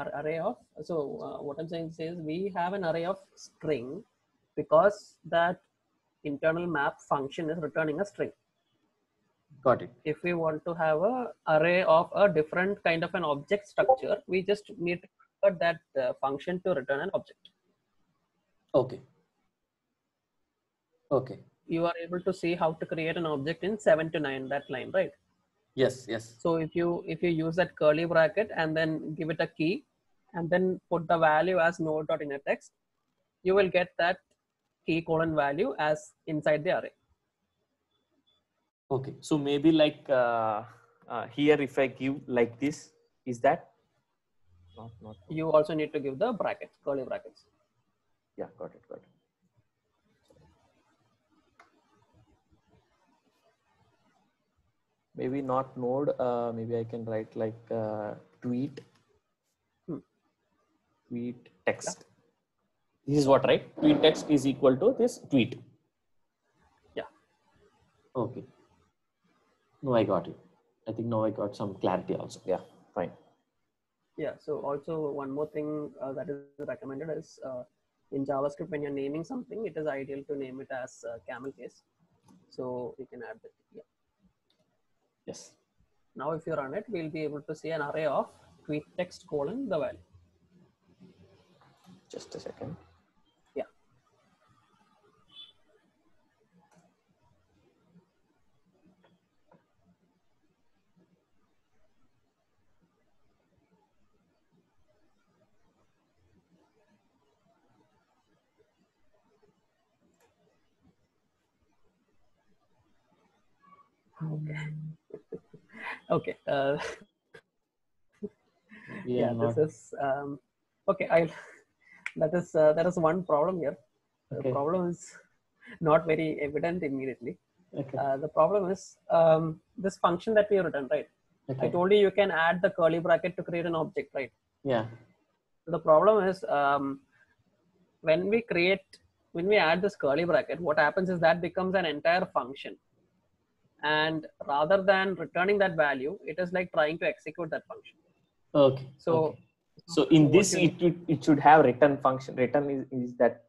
array of, so what I'm saying is we have an array of string because that internal map function is returning a string. Got it. If we want to have a array of a different kind of an object structure, we just need to convert that function to return an object. Okay. Okay. You are able to see how to create an object in 7 to 9, that line, right? Yes. Yes. So if you use that curly bracket and then give it a key and then put the value as node.innerText, you will get that key colon value as inside the array. Okay. So maybe like here, if I give like this, is that? Not. You also need to give the brackets, curly brackets. Yeah. Got it. Got it. Maybe not node. Maybe I can write like tweet. Tweet text. Yeah. This is what, right? Tweet text is equal to this tweet. Yeah. Okay. No, I got it. I think now I got some clarity also. Yeah, fine. Yeah. So also one more thing that is recommended is in JavaScript, when you're naming something, it is ideal to name it as camel case. So you can add that. Yeah. Yes. Now, if you run it, we'll be able to see an array of tweet text colon the value. Just a second. Yeah. Okay. Yeah, this is okay. That is one problem here. Okay. The problem is not very evident immediately. Okay. The problem is this function that we have written, right? Okay. I told you can add the curly bracket to create an object, right? Yeah. So the problem is when we add this curly bracket, what happens is that becomes an entire function. And rather than returning that value, it is like trying to execute that function. Okay. So, okay. So in this, it should have return function. Return is that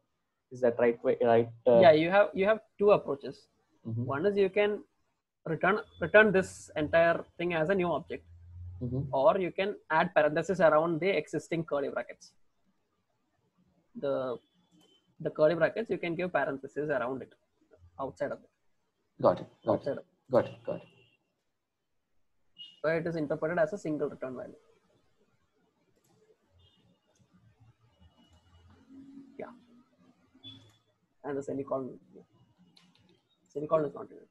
right way? Right. Yeah, you have two approaches. Mm-hmm. One is you can return this entire thing as a new object, or you can add parentheses around the existing curly brackets. The curly brackets, you can give parentheses around it, outside of it. Got it. Got it. Got it. Got it. So it is interpreted as a single return value. Yeah. And the semicolon. Semicolon is not in it.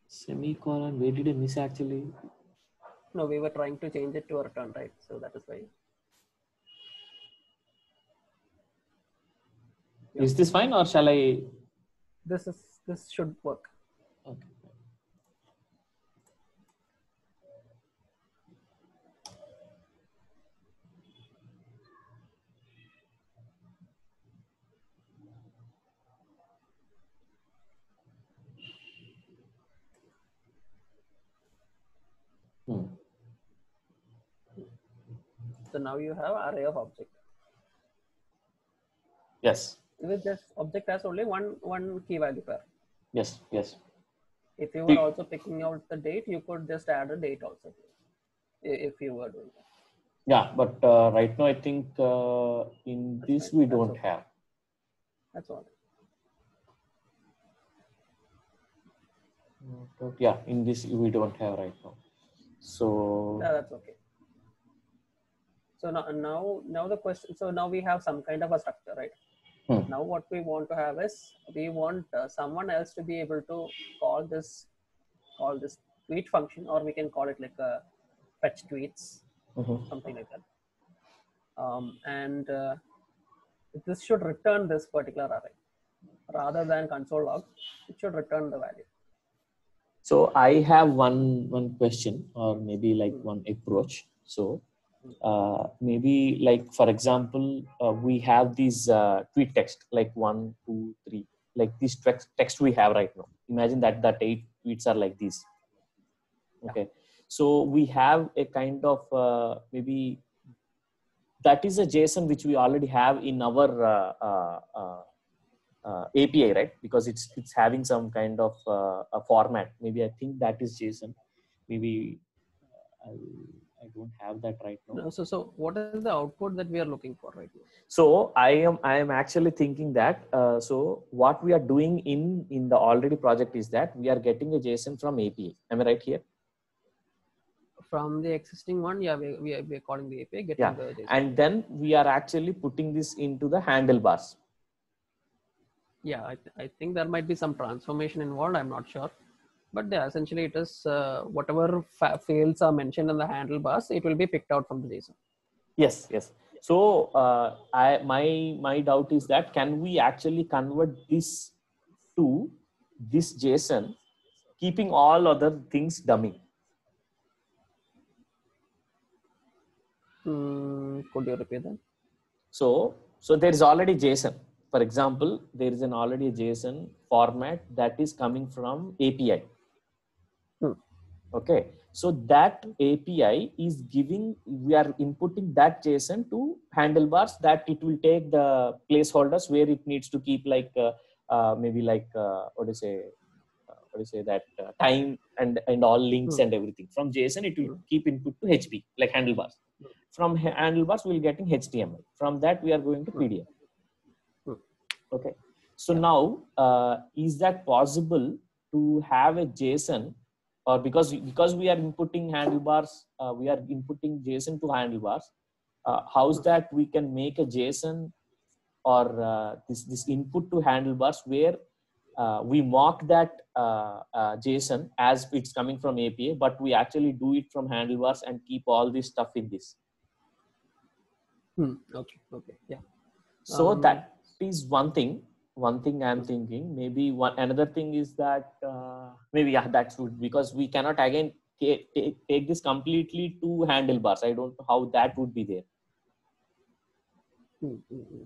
Semicolon, where did I miss actually? No, we were trying to change it to a return, right? So that is why. Yeah. Is this fine or shall I? This should work. Okay. So now you have array of object. Yes. With this object has only one key value pair. Yes. Yes. If you were also picking out the date, you could just add a date also, if you were doing that. Yeah, but right now I think in this we don't have. That's all. Yeah, in this we don't have right now. So yeah, that's okay. So now the question. So now we have some kind of a structure, right? Now what we want to have is we want someone else to be able to call this tweet function, or we can call it like a fetch tweets, something like that. And this should return this particular array rather than console log. It should return the value. So I have one question, or maybe like one approach. So maybe like, for example, we have these tweet text like 1, 2, 3, like this text we have right now. Imagine that 8 tweets are like this. Okay. So we have a kind of maybe that is a JSON which we already have in our API, right? Because it's having some kind of a format. Maybe I think that is JSON. Maybe I don't have that right now. No, so what is the output that we are looking for right now? So I am actually thinking that so what we are doing in the already project is that we are getting a JSON from API. Am I right here? From the existing one, yeah, we are calling the API, getting the JSON. And then we are actually putting this into the handlebars. Yeah, I think there might be some transformation involved. I'm not sure. But yeah, essentially it is whatever fields are mentioned in the handlebars, it will be picked out from the JSON. Yes, yes. So my doubt is that can we actually convert this to this JSON, keeping all other things dummy? Could you repeat that? So there is already JSON. For example, there is already a JSON format that is coming from API. Okay, so that API is giving, we are inputting that JSON to handlebars, that it will take the placeholders where it needs to keep like maybe like what do you say that time and all links and everything. From JSON it will keep input to HP like handlebars. From handlebars we will getting HTML. From that we are going to PDF. Okay, so now is that possible to have a JSON? Or because we are inputting handlebars, we are inputting JSON to handlebars. How's that we can make a JSON or this input to handlebars where we mock that JSON as it's coming from API, but we actually do it from handlebars and keep all this stuff in this. Okay, yeah. So that is one thing. One thing I'm thinking, maybe another thing is that maybe that's good, because we cannot again take this completely to handlebars. I don't know how that would be there.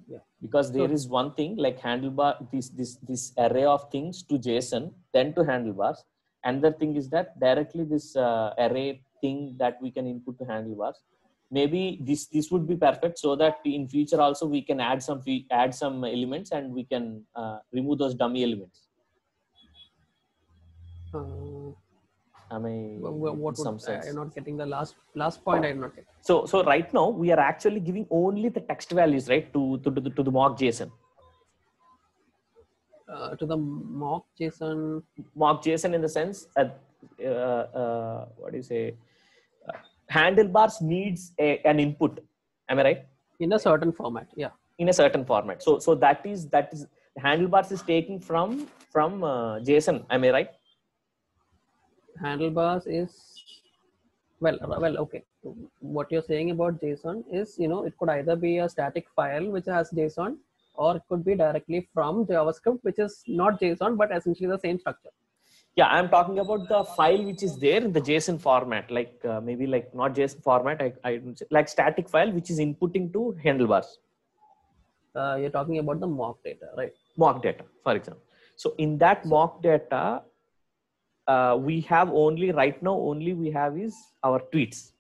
Yeah. Because there is one thing like handlebar, this array of things to JSON, then to handlebars. Another thing is that directly this array thing that we can input to handlebars. Maybe this would be perfect, so that in future also we can add some elements and we can remove those dummy elements. Am I what some sense? I'm not getting the last point. I'm not getting. So right now we are actually giving only the text values, right, to the mock JSON. To the mock JSON. Mock JSON in the sense what do you say? Handlebars needs an input. Am I right? In a certain format, yeah. In a certain format. So that is handlebars is taking from JSON. Am I right? Handlebars is well. Okay. What you're saying about JSON is, it could either be a static file which has JSON, or it could be directly from JavaScript, which is not JSON but essentially the same structure. Yeah, I'm talking about the file which is there in the JSON format, like maybe like not JSON format, I like static file which is inputting to handlebars. You're talking about the mock data, right? Mock data, for example. So in that mock data, we have only right now we have is our tweets.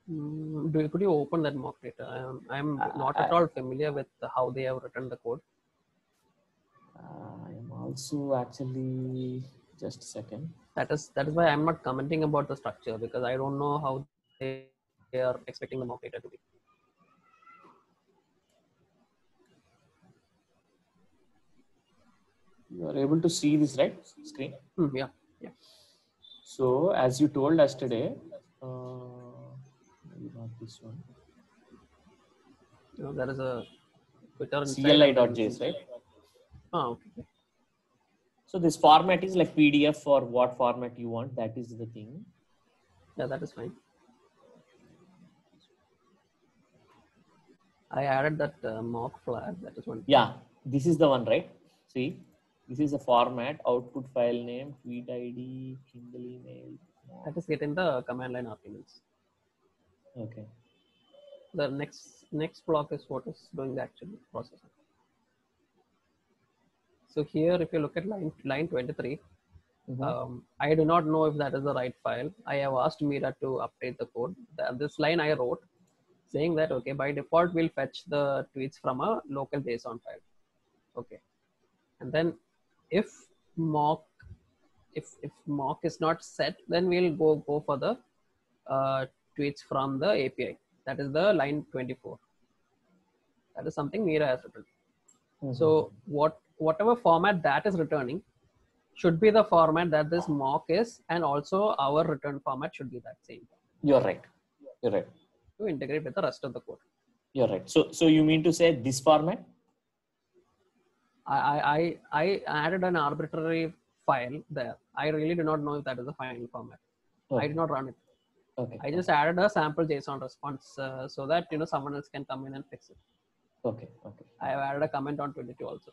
Could you open that mock data? I'm not at all familiar with how they have written the code. I am also actually, just a second. That is why I'm not commenting about the structure, because I don't know how they are expecting the mock data to be. You are able to see this, right? Screen? Yeah. So as you told yesterday, maybe not this one. There is a Twitter CLI.js, right? Okay. So this format is like PDF, or what format you want. That is the thing. Yeah, that is fine. I added that mock flag. That is one. Yeah, this is the one, right? See, this is a format, output file name, tweet ID, Kindle email. That is getting the command line arguments. Okay. The next block is what is doing the actual processing. So here, if you look at line 23, I do not know if that is the right file. I have asked Mira to update the code. This line I wrote saying that, okay, by default, we'll fetch the tweets from a local JSON file. Okay. And then if mock is not set, then we'll go for the tweets from the API. That is the line 24. That is something Mira has written. So whatever format that is returning should be the format that this mock is, and also our return format should be that same. You're right. To integrate with the rest of the code. You're right. So you mean to say this format? I added an arbitrary file there. I really do not know if that is the final format. Okay. I did not run it. Okay. I just added a sample JSON response so that someone else can come in and fix it. Okay. I have added a comment on 22 also.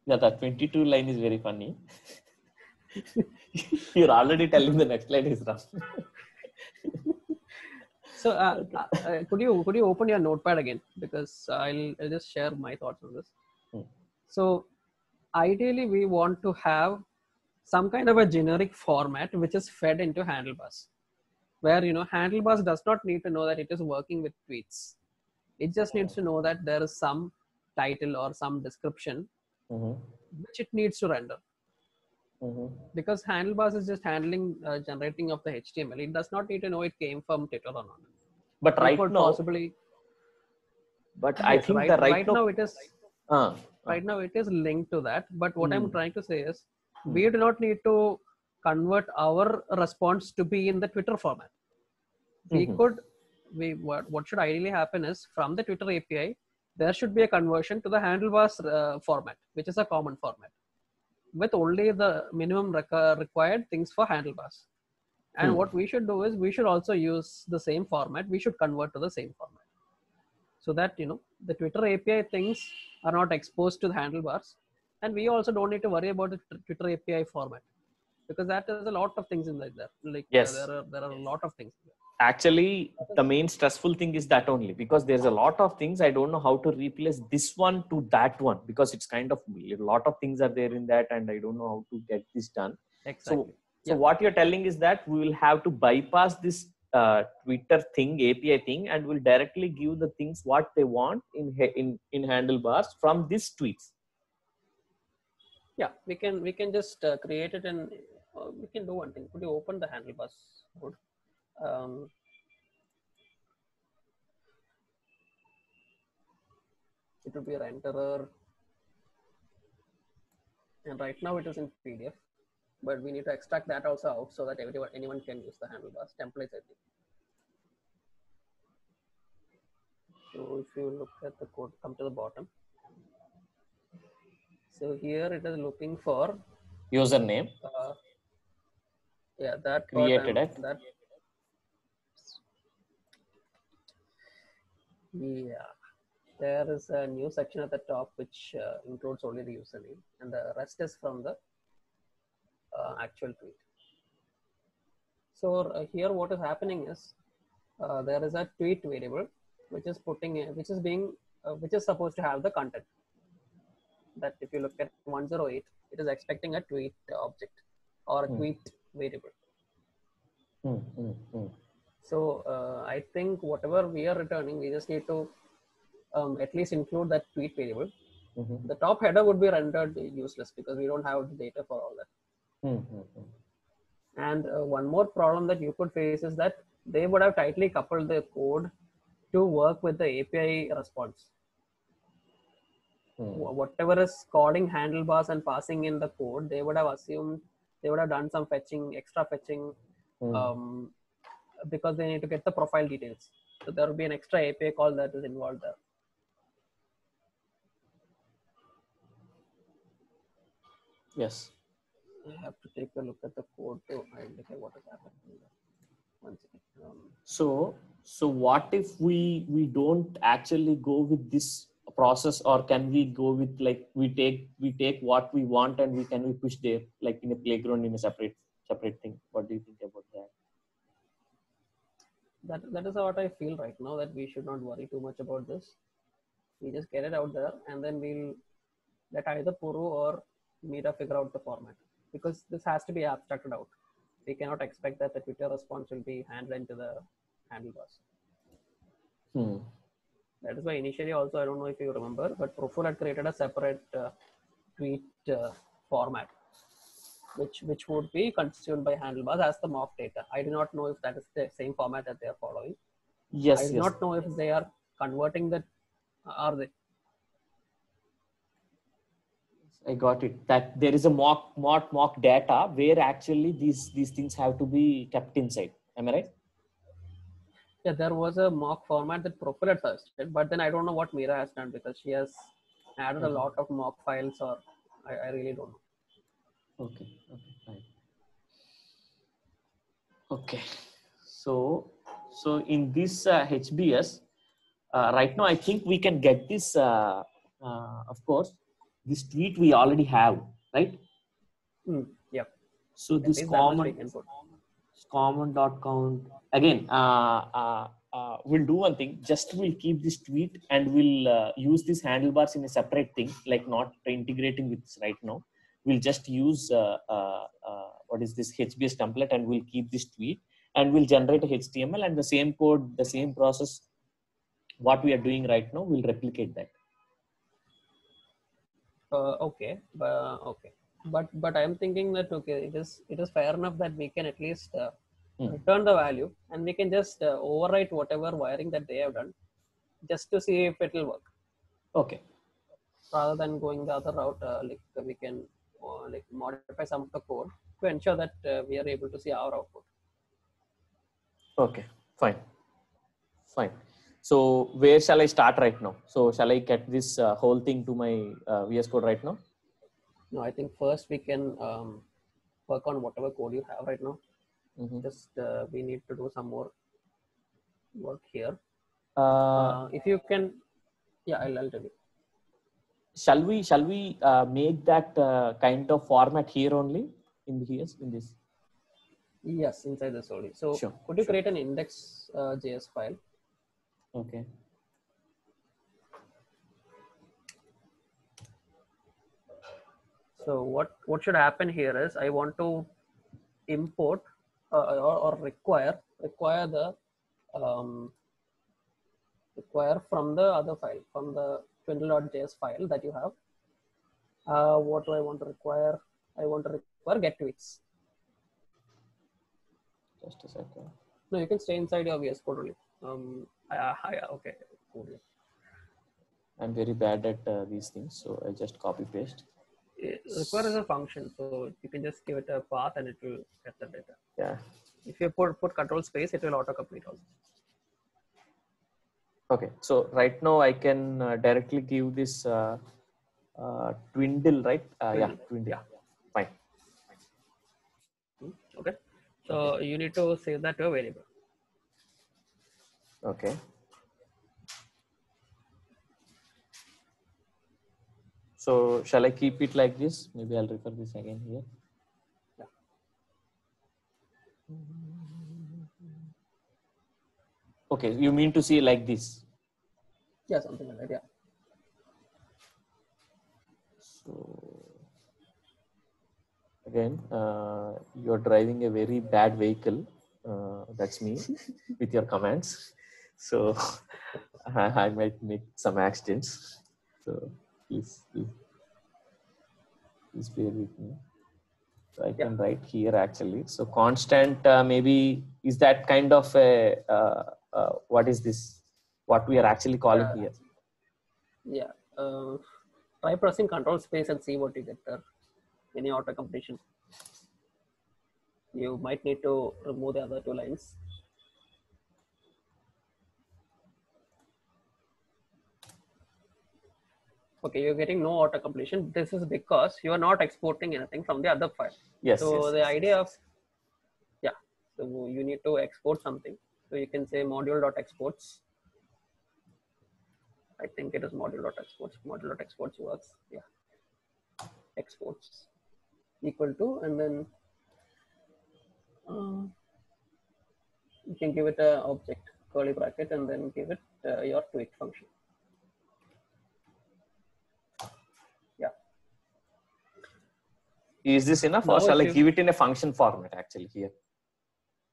Yeah, that 22 line is very funny. You're already telling the next line is wrong. So could you open your notepad again, because I'll just share my thoughts on this. So ideally we want to have some kind of a generic format which is fed into handlebars, where handlebars does not need to know that it is working with tweets. It just needs to know that there is some title or some description which it needs to render. Because handlebars is just handling generating of the HTML. It does not need to know it came from Twitter or not. But right now, possibly. But I think right now it is. Right now it is linked to that. But what I'm trying to say is, we do not need to convert our response to be in the Twitter format. What should ideally happen is, from the Twitter API, there should be a conversion to the handlebars format, which is a common format, with only the minimum required things for handlebars. And what we should do is, we should also use the same format. We should convert to the same format, so that the Twitter API things are not exposed to the handlebars, and we also don't need to worry about the Twitter API format, because that is a lot of things in there. Like yes, there are a lot of things there. Actually, the main stressful thing is that only, because there's a lot of things. I don't know how to replace this one to that one, because it's kind of a lot of things are there in that, and I don't know how to get this done. Exactly. So what you're telling is that we will have to bypass this Twitter thing, API thing, and we'll directly give the things what they want in handlebars from these tweets. Yeah, we can just create it, and we can do one thing. Could you open the handlebars code? It will be a renderer, and right now it is in PDF, but we need to extract that also out so that anyone can use the handlebars templates, I think. So if you look at the code, come to the bottom. So here it is looking for username. Yeah, that created it. Yeah, there is a new section at the top which includes only the username, and the rest is from the actual tweet. So here what is happening is, there is a tweet variable which is which is supposed to have the content. That if you look at 108, it is expecting a tweet object or a tweet variable. So I think whatever we are returning, we just need to at least include that tweet variable. The top header would be rendered useless because we don't have the data for all that. And one more problem that you could face is that they would have tightly coupled the code to work with the API response. Whatever is calling handlebars and passing in the code, they would have assumed, they would have done some fetching, extra fetching, because they need to get the profile details. So there will be an extra API call that is involved there. Yes. I have to take a look at the code to identify what is happening. One second. So what if we don't actually go with this process, or can we go with, like, we take what we want and we push there, like in a playground, in a separate thing? What do you think about that? That is what I feel right now, that we should not worry too much about this. We just get it out there, and then we'll let either Puru or Mira figure out the format, because this has to be abstracted out. We cannot expect that the Twitter response will be handled into the handlebars. That is why initially also, I don't know if you remember, but Proful had created a separate tweet format, which would be consumed by handlebars as the mock data. I do not know if that is the same format that they are following. Yes. I do not know if they are converting that. Are they? I got it. That there is a mock data where actually these things have to be kept inside. Am I right? Yeah, there was a mock format that Profil had suggested, but then I don't know what Mira has done, because she has added a lot of mock files, or I really don't know. Okay, fine. Okay, so in this HBS, right now I think we can get this. Of course, this tweet we already have, right? Yeah. So this common.count again. We'll do one thing. Just we'll keep this tweet and we'll use these handlebars in a separate thing, like not integrating with this right now. We'll just use what is this HBS template, and we'll keep this tweet and we'll generate a HTML, and the same code, the same process, what we are doing right now, we'll replicate that. Okay. But I'm thinking that it is fair enough that we can at least return the value, and we can just overwrite whatever wiring that they have done, just to see if it will work. Okay. Rather than going the other route, like we can like modify some of the code to ensure that we are able to see our output. Okay, fine. So where shall I start right now? So shall I get this whole thing to my VS Code right now? No, I think first we can work on whatever code you have right now. Just we need to do some more work here. If you can, yeah, I'll tell you. Shall we make that kind of format here only in this? Yes, inside this only. So sure, could you create an index JS file? Okay. So what should happen here is, I want to import or require the require from the other file, from the twindle.js file that you have. What do I want to require? I want to require get tweets. Just a second. No, you can stay inside your VS Code only. Okay, cool. I'm very bad at these things, so I just copy paste. Require is a function, so you can just give it a path and it will get the data. Yeah. If you put control space, it will auto-complete also. Okay, so right now I can directly give this Twindle, right? Yeah, Twindle. Yeah, fine. Okay, so you need to save that to a variable. Okay. So shall I keep it like this? Maybe I'll refer this again here. Yeah. Okay, you mean to see like this? Yeah, something like that, yeah. So again, you're driving a very bad vehicle. That's me with your comments. So I might make some accidents. So please bear with me. So I can write here actually. So constant maybe is that kind of a what is this? What we are actually calling here? Yeah. Try pressing control space and see what you get there. Any auto completion. You might need to remove the other two lines. Okay, you're getting no auto completion. This is because you are not exporting anything from the other file. Yes. So the idea of, so you need to export something. So you can say module.exports. I think it is module.exports. Module.exports works. Yeah. Exports equal to, and then you can give it a object curly bracket and then give it your tweet function. Yeah. Is this enough, or shall I give it in a function format actually here?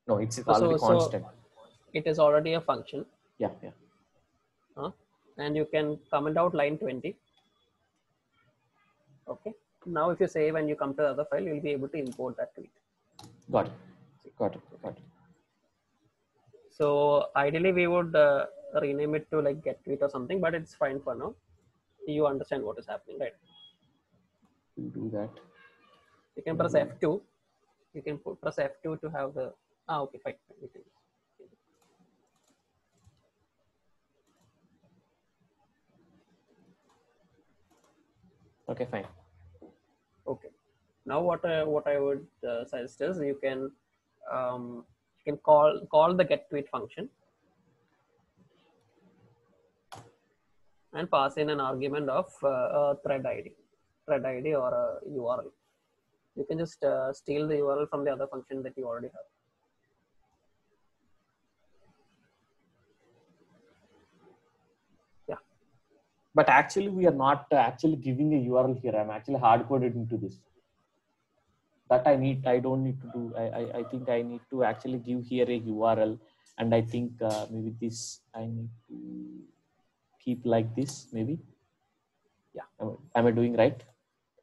No, it's already constant. It is already a function. Yeah. And you can comment out line 20. Okay. Now, if you save and you come to the other file, you'll be able to import that tweet. Got it. So ideally, we would rename it to like get tweet or something, but it's fine for now. You understand what is happening, right? We'll do that. You can press F2. You can press F2 to have the. Okay, fine. Okay, fine. Okay. Now, what I would suggest is you can call the get tweet function and pass in an argument of a thread ID or a URL. You can just steal the URL from the other function that you already have. Yeah. But actually, we are not actually giving a URL here. I'm actually hard coded into this. That I don't need to do. I think I need to actually give here a URL, and I think maybe this I need to keep like this. Maybe. Yeah. Am I doing right?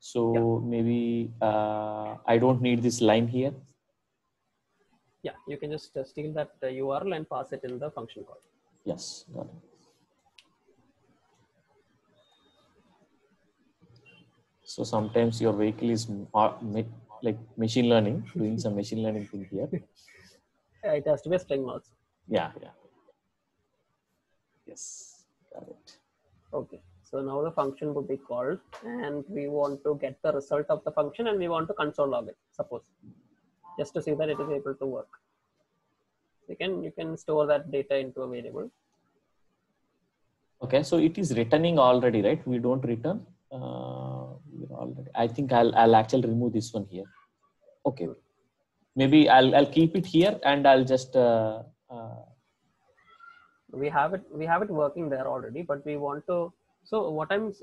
So yeah. Maybe I don't need this line here. Yeah, you can just steal that URL and pass it in the function call. Yes, got it. So sometimes your vehicle is like machine learning, doing some machine learning thing here. Yeah, it has to be a string also. Yeah. Yes, got it. Okay. So now the function would be called, and we want to get the result of the function, and we want to console log it, suppose, just to see that it is able to work. You can store that data into a variable. Okay, so it is returning already, right? We don't return. I think I'll actually remove this one here. Okay, maybe I'll keep it here, and I'll just. We have it working there already, but we want to. So what I'm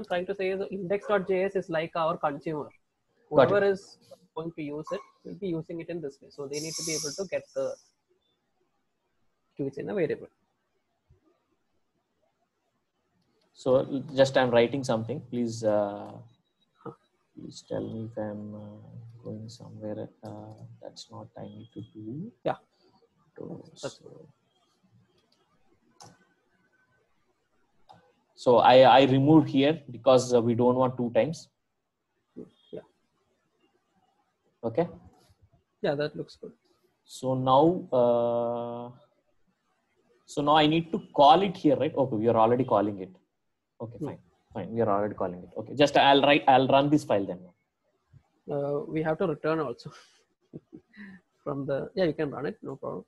trying to say is index.js is like our consumer. Whoever is going to use it will be using it in this way. So they need to be able to get the tweets in a variable. So just I'm writing something. Please please tell me if I'm going somewhere. That's not I need to do. Yeah. So I removed here because we don't want 2 times. Yeah. Okay. Yeah, that looks good. So now I need to call it here, right? Okay, we are already calling it. Okay, fine. We are already calling it. Okay, just I'll run this file then. We have to return also from the. Yeah, you can run it, no problem.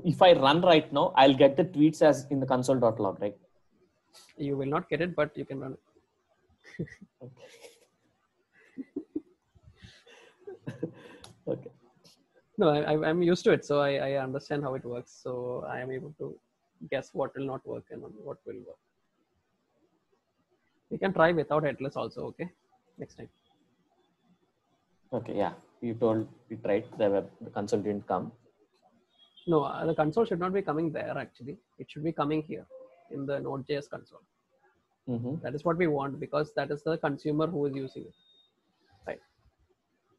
If I run right now, I'll get the tweets as in the console.log, right? You will not get it, but you can run it. Okay. No, I'm used to it, so I understand how it works. So I am able to guess what will not work and what will work. We can try without headless also, okay? Next time. Okay, yeah. You told we tried, the console didn't come. No, the console should not be coming there actually. It should be coming here in the Node.js console. That is what we want because that is the consumer who is using it. Right.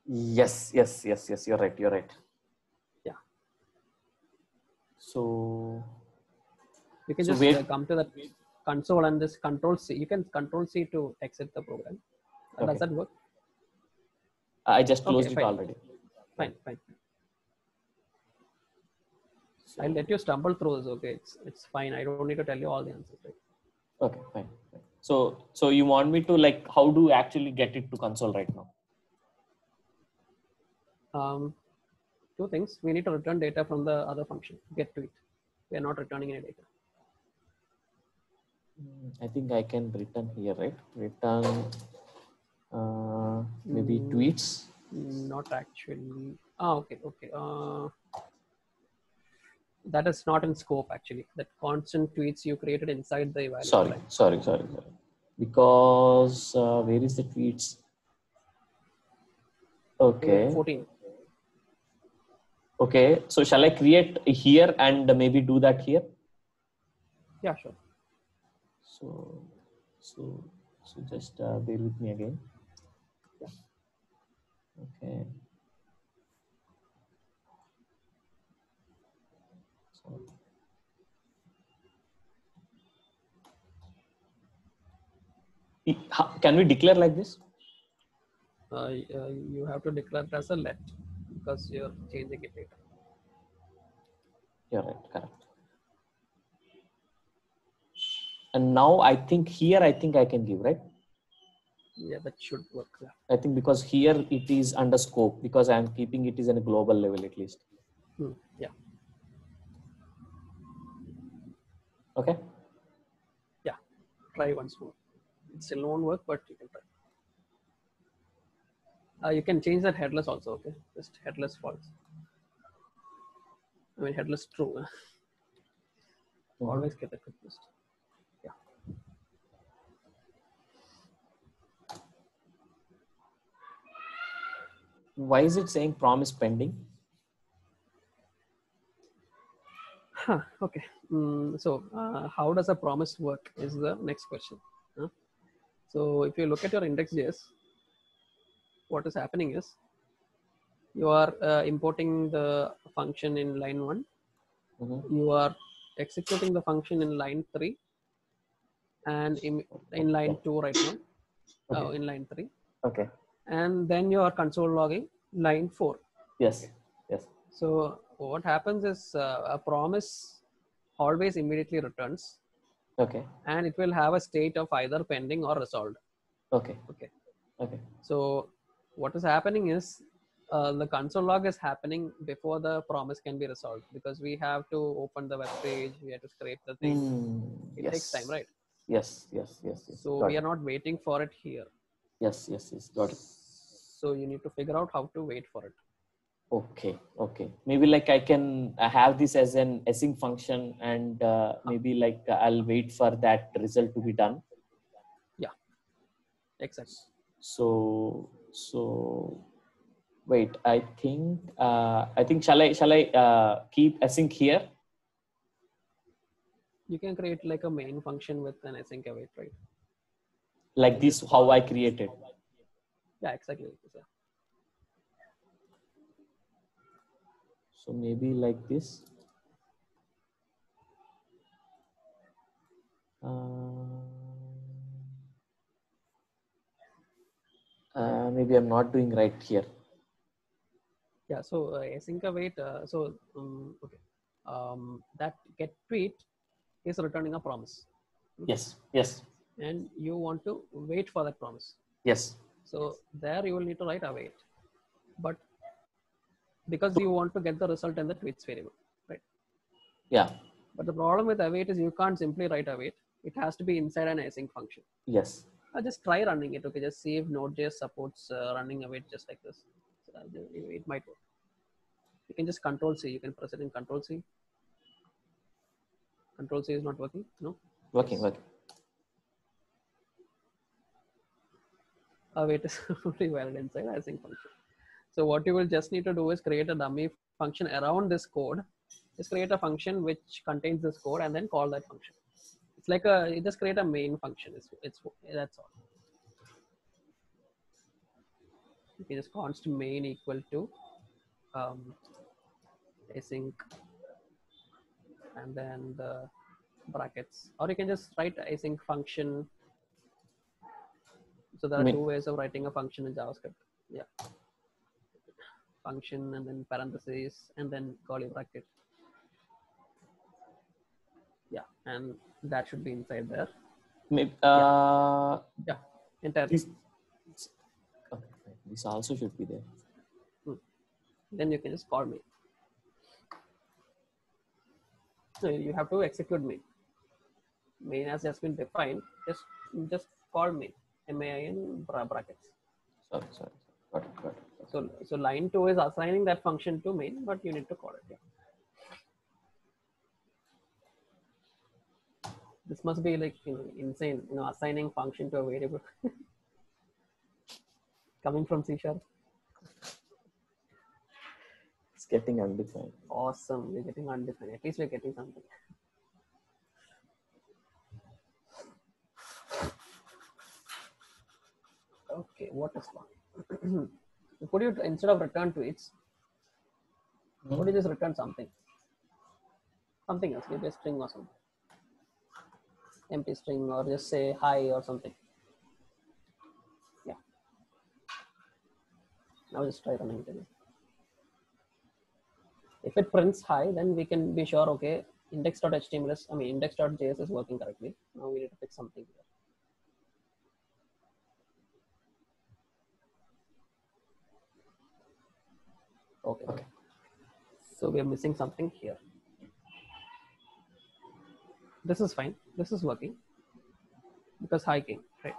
Yes. You're right. Yeah. So you can just come to that console and this control C. You can control C to exit the program. Okay. Does that work? I just closed it already. Fine. So, I'll let you stumble through this. Okay, it's fine. I don't need to tell you all the answers. Right? Okay, fine. So you want me to like how do you actually get it to console right now? 2 things. We need to return data from the other function, get tweet. We are not returning any data. I think I can return here, right? Return maybe tweets. Not actually. Okay. That is not in scope actually. That constant tweets you created inside the evaluation. Sorry. Because where is the tweets? Okay. 14. Okay. So shall I create here and maybe do that here? Yeah, sure. So just bear with me again. Yeah. Okay. So, can we declare like this? You have to declare it as a let because you're changing it later. You're right, correct. And now I think I can give, right? Yeah, that should work. Yeah. I think because here it is under scope because I'm keeping it is at a global level at least. Yeah. Okay. Yeah. Try once more. It still won't work, but you can try. You can change that headless also. Okay, just headless false. I mean headless true. Always get that confused. Yeah. Why is it saying promise pending? Okay. So how does a promise work is the next question. So if you look at your index.js, what is happening is you are importing the function in line 1. You are executing the function in line 3 and in line 2 right now. Okay. In line 3. Okay. And then you are console logging line 4. Yes. Yes. So what happens is a promise always immediately returns. Okay. And it will have a state of either pending or resolved. Okay. Okay. Okay. So what is happening is the console log is happening before the promise can be resolved because we have to open the web page, we have to scrape the thing. It takes time, right? Yes. So we are not waiting for it here. Yes. Got it. So you need to figure out how to wait for it. Okay. Maybe like I can have this as an async function and maybe like I'll wait for that result to be done. Yeah, exactly. So wait, I think shall I keep async here? You can create like a main function with an async await, right? Like this, how I created. Yeah, exactly. Yeah. So maybe like this. Maybe I'm not doing right here. Yeah, so async await. Okay, that get tweet is returning a promise. Yes. And you want to wait for that promise. Yes. So there you will need to write await, but because you want to get the result in the tweets variable, right? Yeah. But the problem with await is you can't simply write await. It has to be inside an async function. Yes. Just try running it. Okay, just see if Node.js supports running await just like this. So it might work. You can just Control C. You can press it in Control C. Control C is not working. No. Working. Await is only valid inside async function. So what you will just need to do is create a dummy function around this code. Just create a function which contains this code and then call that function. It's like you just create a main function. It's that's all. You can just const main equal to async and then the brackets, or you can just write async function. So there are two ways of writing a function in JavaScript. Yeah, function and then parentheses and then curly bracket. Yeah, and that should be inside there. Maybe, yeah, entirely. This also should be there. Then you can just call me. So you have to execute main. Main has just been defined. Just call main. MAIN brackets. Sorry. Got it. So line 2 is assigning that function to main, but you need to call it. Yeah. This must be like insane. Assigning function to a variable coming from C#. getting undefined. Awesome. We're getting undefined. At least we're getting something. Okay, what is one? Could you, instead of return tweets, could you just return something? Something else, maybe a string or something. Empty string, or just say hi or something. Yeah. Now just try running it again. If it prints hi, then we can be sure, okay, index.html is, index.js is working correctly. Now we need to fix something here. Okay. So we are missing something here. This is fine. This is working because hi came, right?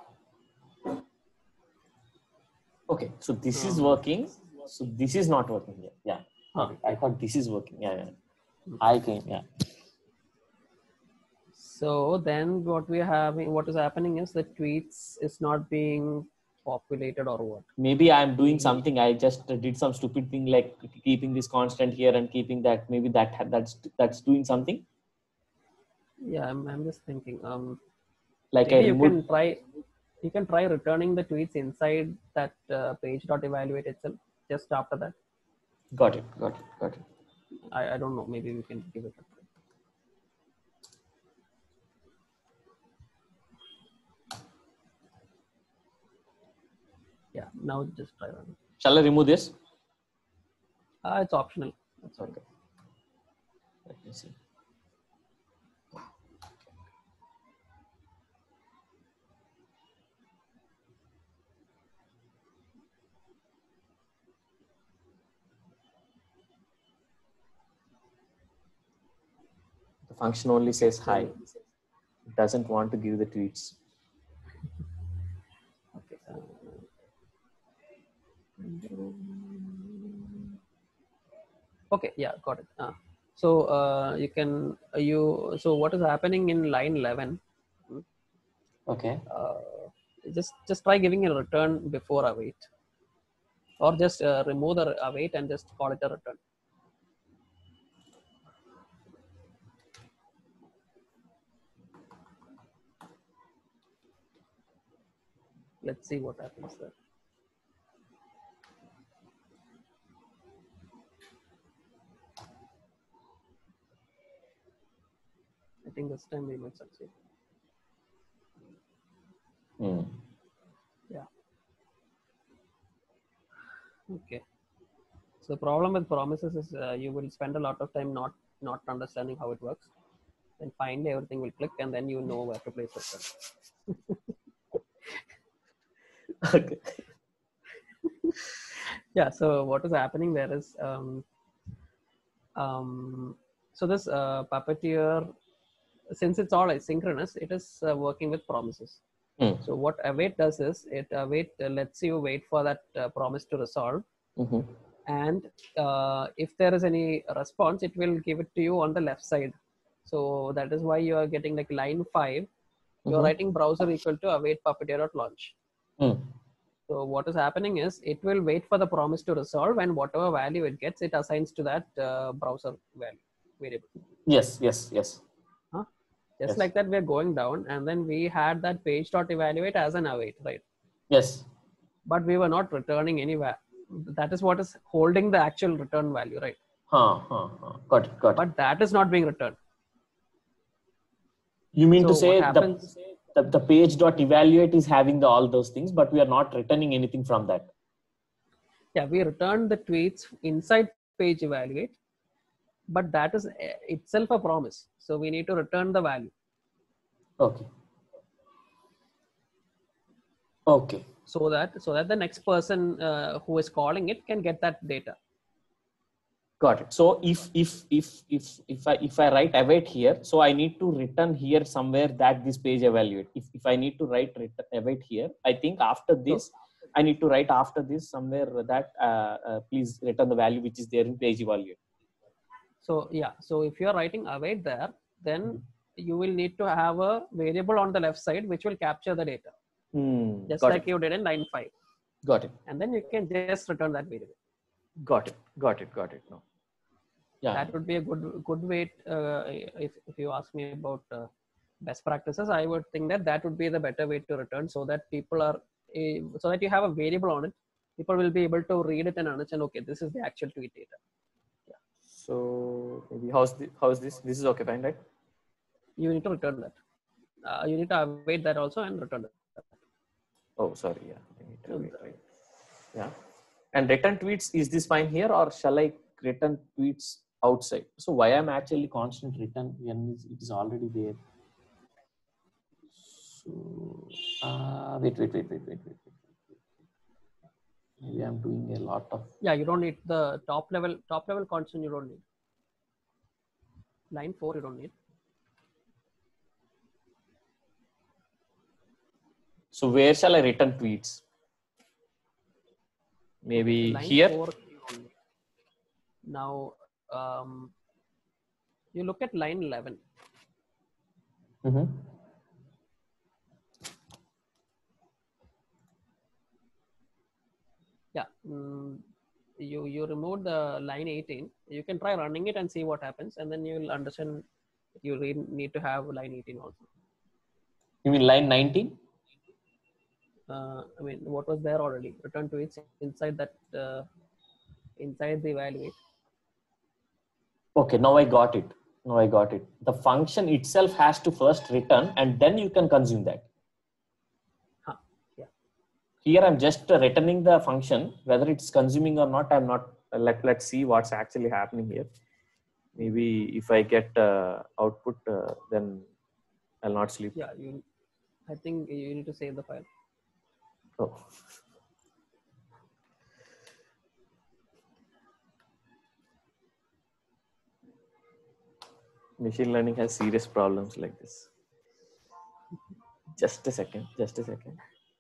Okay, so this is working. So this is not working yet. Yeah. I thought this is working. Yeah. Hi came. Yeah. So then what is happening is the tweets is not being populated or what? Maybe I'm doing something. I just did some stupid thing like keeping this constant here and keeping that. Maybe that's doing something. Yeah, I'm just thinking. Like maybe you can try returning the tweets inside that page.evaluate itself just after that. Got it. I don't know. Maybe we can give it a try. Yeah, now just try running. Shall I remove this? It's optional. That's okay. Let me see. The function only says hi. It doesn't want to give the tweets. Okay. Okay. Yeah, got it. So you can So what is happening in line 11? Okay. Just try giving a return before await, or just remove the await and just call it a return. Let's see what happens there. I think this time we might succeed. Yeah. Okay. So the problem with promises is you will spend a lot of time not understanding how it works. Then finally everything will click, and then you know where to place it. Okay. Yeah. So what is happening there is so this Puppeteer, since it's all asynchronous, it is working with promises. So what await does is it lets you wait for that promise to resolve. And if there is any response, it will give it to you on the left side. So that is why you are getting like line 5. You're writing browser equal to await puppeteer.launch. So what is happening is it will wait for the promise to resolve, and whatever value it gets, it assigns to that browser variable. Yes. Just like that, we're going down, and then we had that page.evaluate as an await, right? Yes. But we were not returning anywhere. That is what is holding the actual return value, right? Got it. But that is not being returned. You mean to say the page.evaluate is having all those things, but we are not returning anything from that? Yeah, we return the tweets inside page evaluate, but that is itself a promise. So we need to return the value. Okay. So that the next person who is calling it can get that data. Got it. So if I write await here, so I need to return here somewhere that this page evaluate. If I need to write await here, I think after this, I need to write after this somewhere that please return the value which is there in page evaluate. So yeah, so if you are writing await there, then you will need to have a variable on the left side which will capture the data, just like you did in line 5. Got it. And then you can just return that variable. Got it. No. Yeah. That would be a good way. If you ask me about best practices, I would think that would be the better way to return, so that people are so that you have a variable on it. People will be able to read it and understand. Okay, this is the actual tweet data. Yeah. So maybe how's this? This is okay, fine, right? You need to return that. You need to await that also and return that. Oh, sorry. Yeah. I need to await, right? Yeah. And return tweets, is this fine here, or shall I return tweets outside? So why I'm actually constant return when it is already there? So wait. Maybe I'm doing a lot of. Yeah, you don't need the top level constant. You don't need line 4. You don't need. So where shall I return tweets? Maybe line here. 4, you don't need. Now you look at line 11. Mm-hmm. Yeah. You remove the line 18. You can try running it and see what happens, and then you'll understand you need to have line 18 also. You mean line 19? I mean, what was there already? Return tweets inside that inside the evaluate. Okay, now I got it. The function itself has to first return, and then you can consume that. Yeah. Here I'm just returning the function, whether it's consuming or not. I'm not. Let's see what's actually happening here. Maybe if I get output, then I'll not sleep. Yeah, I think you need to save the file. Oh. Machine learning has serious problems like this. Just a second.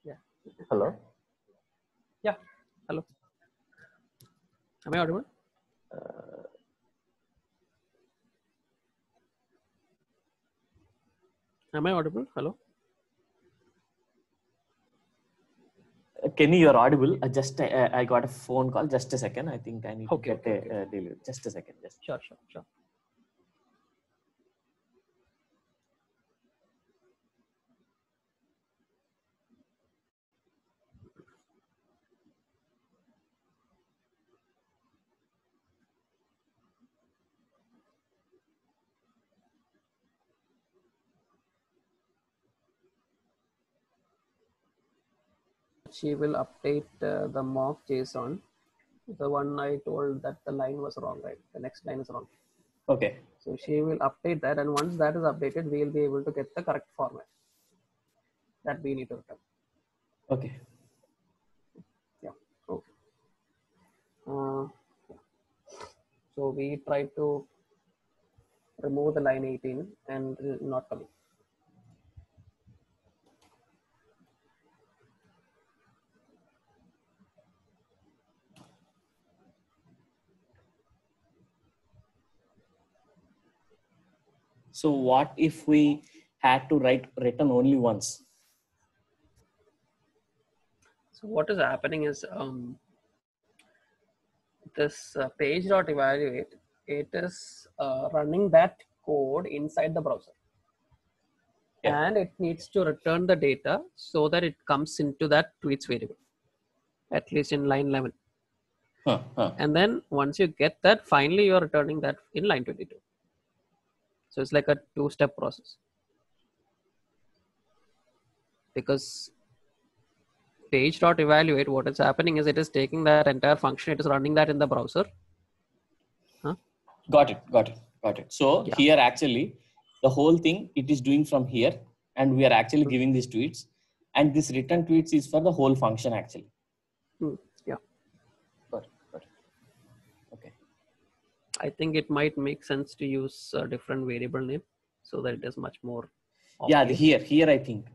Yeah. Hello? Yeah. Hello. Am I audible? Am I audible? Hello? Kenny, you're audible. I got a phone call. Just a second. I think I need to get a delivery. Just a second. Sure. She will update the mock JSON. The one I told that the line was wrong, right? The next line is wrong. Okay. So she will update that, and once that is updated, we will be able to get the correct format that we need to return. Okay. Yeah. Okay. So we try to remove the line 18 and not coming. So what if we had to return only once? So what is happening is this page.evaluate, it is running that code inside the browser. Yeah. And it needs to return the data so that it comes into that tweets variable, at least in line 11. And then once you get that, finally you're returning that in line 22. So it's like a two-step process. Because page.evaluate, what is happening is it is taking that entire function, it is running that in the browser. Got it. So yeah. Here actually, the whole thing it is doing from here, and we are actually giving these tweets, and this return tweets is for the whole function actually. Yeah. Got it. Okay. I think it might make sense to use a different variable name so that it is much more obvious. Yeah, here I think.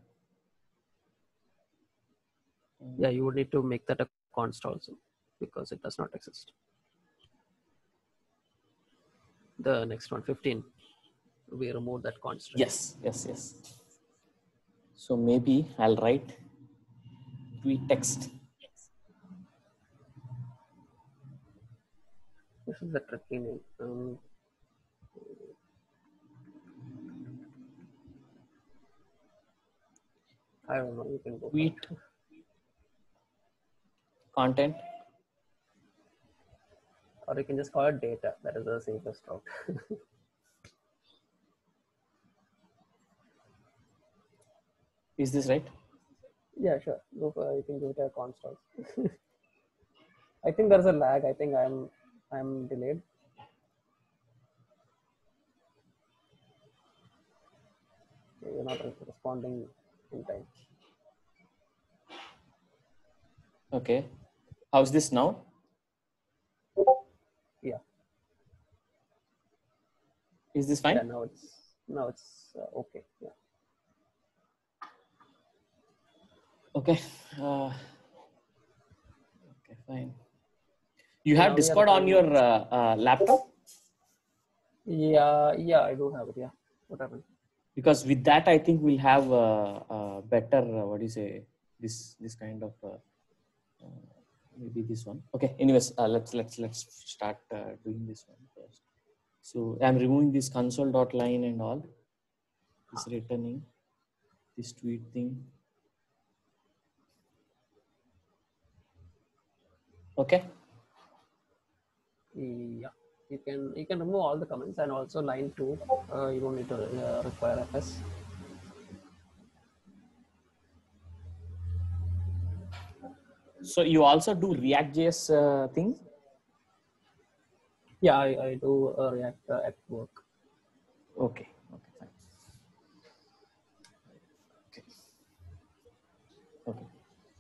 Yeah, you would need to make that a const also because it does not exist. The next one, 15, we remove that const. Right? Yes. So maybe I'll write tweet text. This is a tricky name. I don't know. You can go. Tweet content. Or you can just call it data. That is the safest route. Is this right? Yeah, sure. Go for, you can do it at constant. I think there's a lag. I think I'm delayed. You're not responding in time. Okay. How's this now? Yeah. Is this fine? Yeah. Now it's okay. Yeah. Okay. Okay, fine. You have Discord on your laptop? Yeah, I do have it. Yeah. What happened? Because with that, I think we'll have better. What do you say? This kind of maybe this one. Okay. Anyways, let's start doing this one first. So I'm removing this console.line and all. This returning this tweet thing. Okay. Yeah. You can remove all the comments and also line 2. You don't need to require FS. So you also do React.js thing? Yeah, I do React at work. Okay. Okay, fine. Okay. Okay.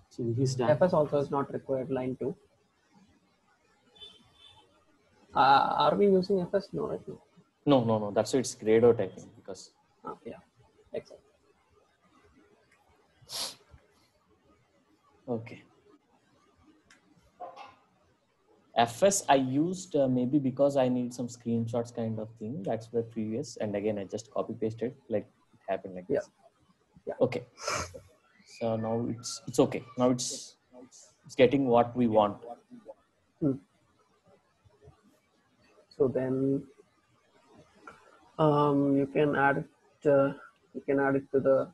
So this is done. FS also is not required, line 2. Are we using FS? No, right now. No. That's why it's grayed out, I think, because. Yeah, exactly. Okay. FS I used maybe because I need some screenshots kind of thing. That's the previous. And again, I just copy pasted like it happened like this. Yeah. Okay. So now it's okay. Now it's getting what we want. So then you can add it. You can add it to the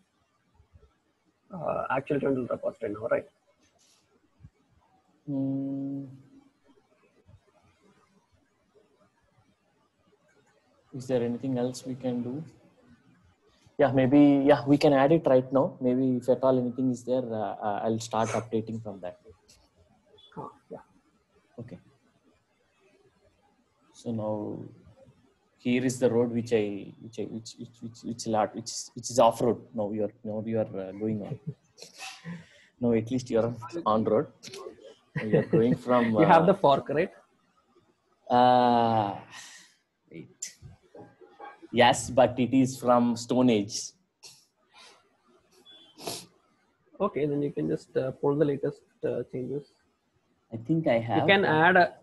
actual terminal repository now, right? Is there anything else we can do? Yeah, maybe, yeah, we can add it right now. Maybe if at all anything is there, I'll start updating from that. Yeah. Okay. So now here is the road which is off road. Now you are going on. No, at least you're on road. You're going from. You have the fork, right? Wait. Yes, but it is from Stone Age. Okay, then you can just pull the latest changes. I think I have.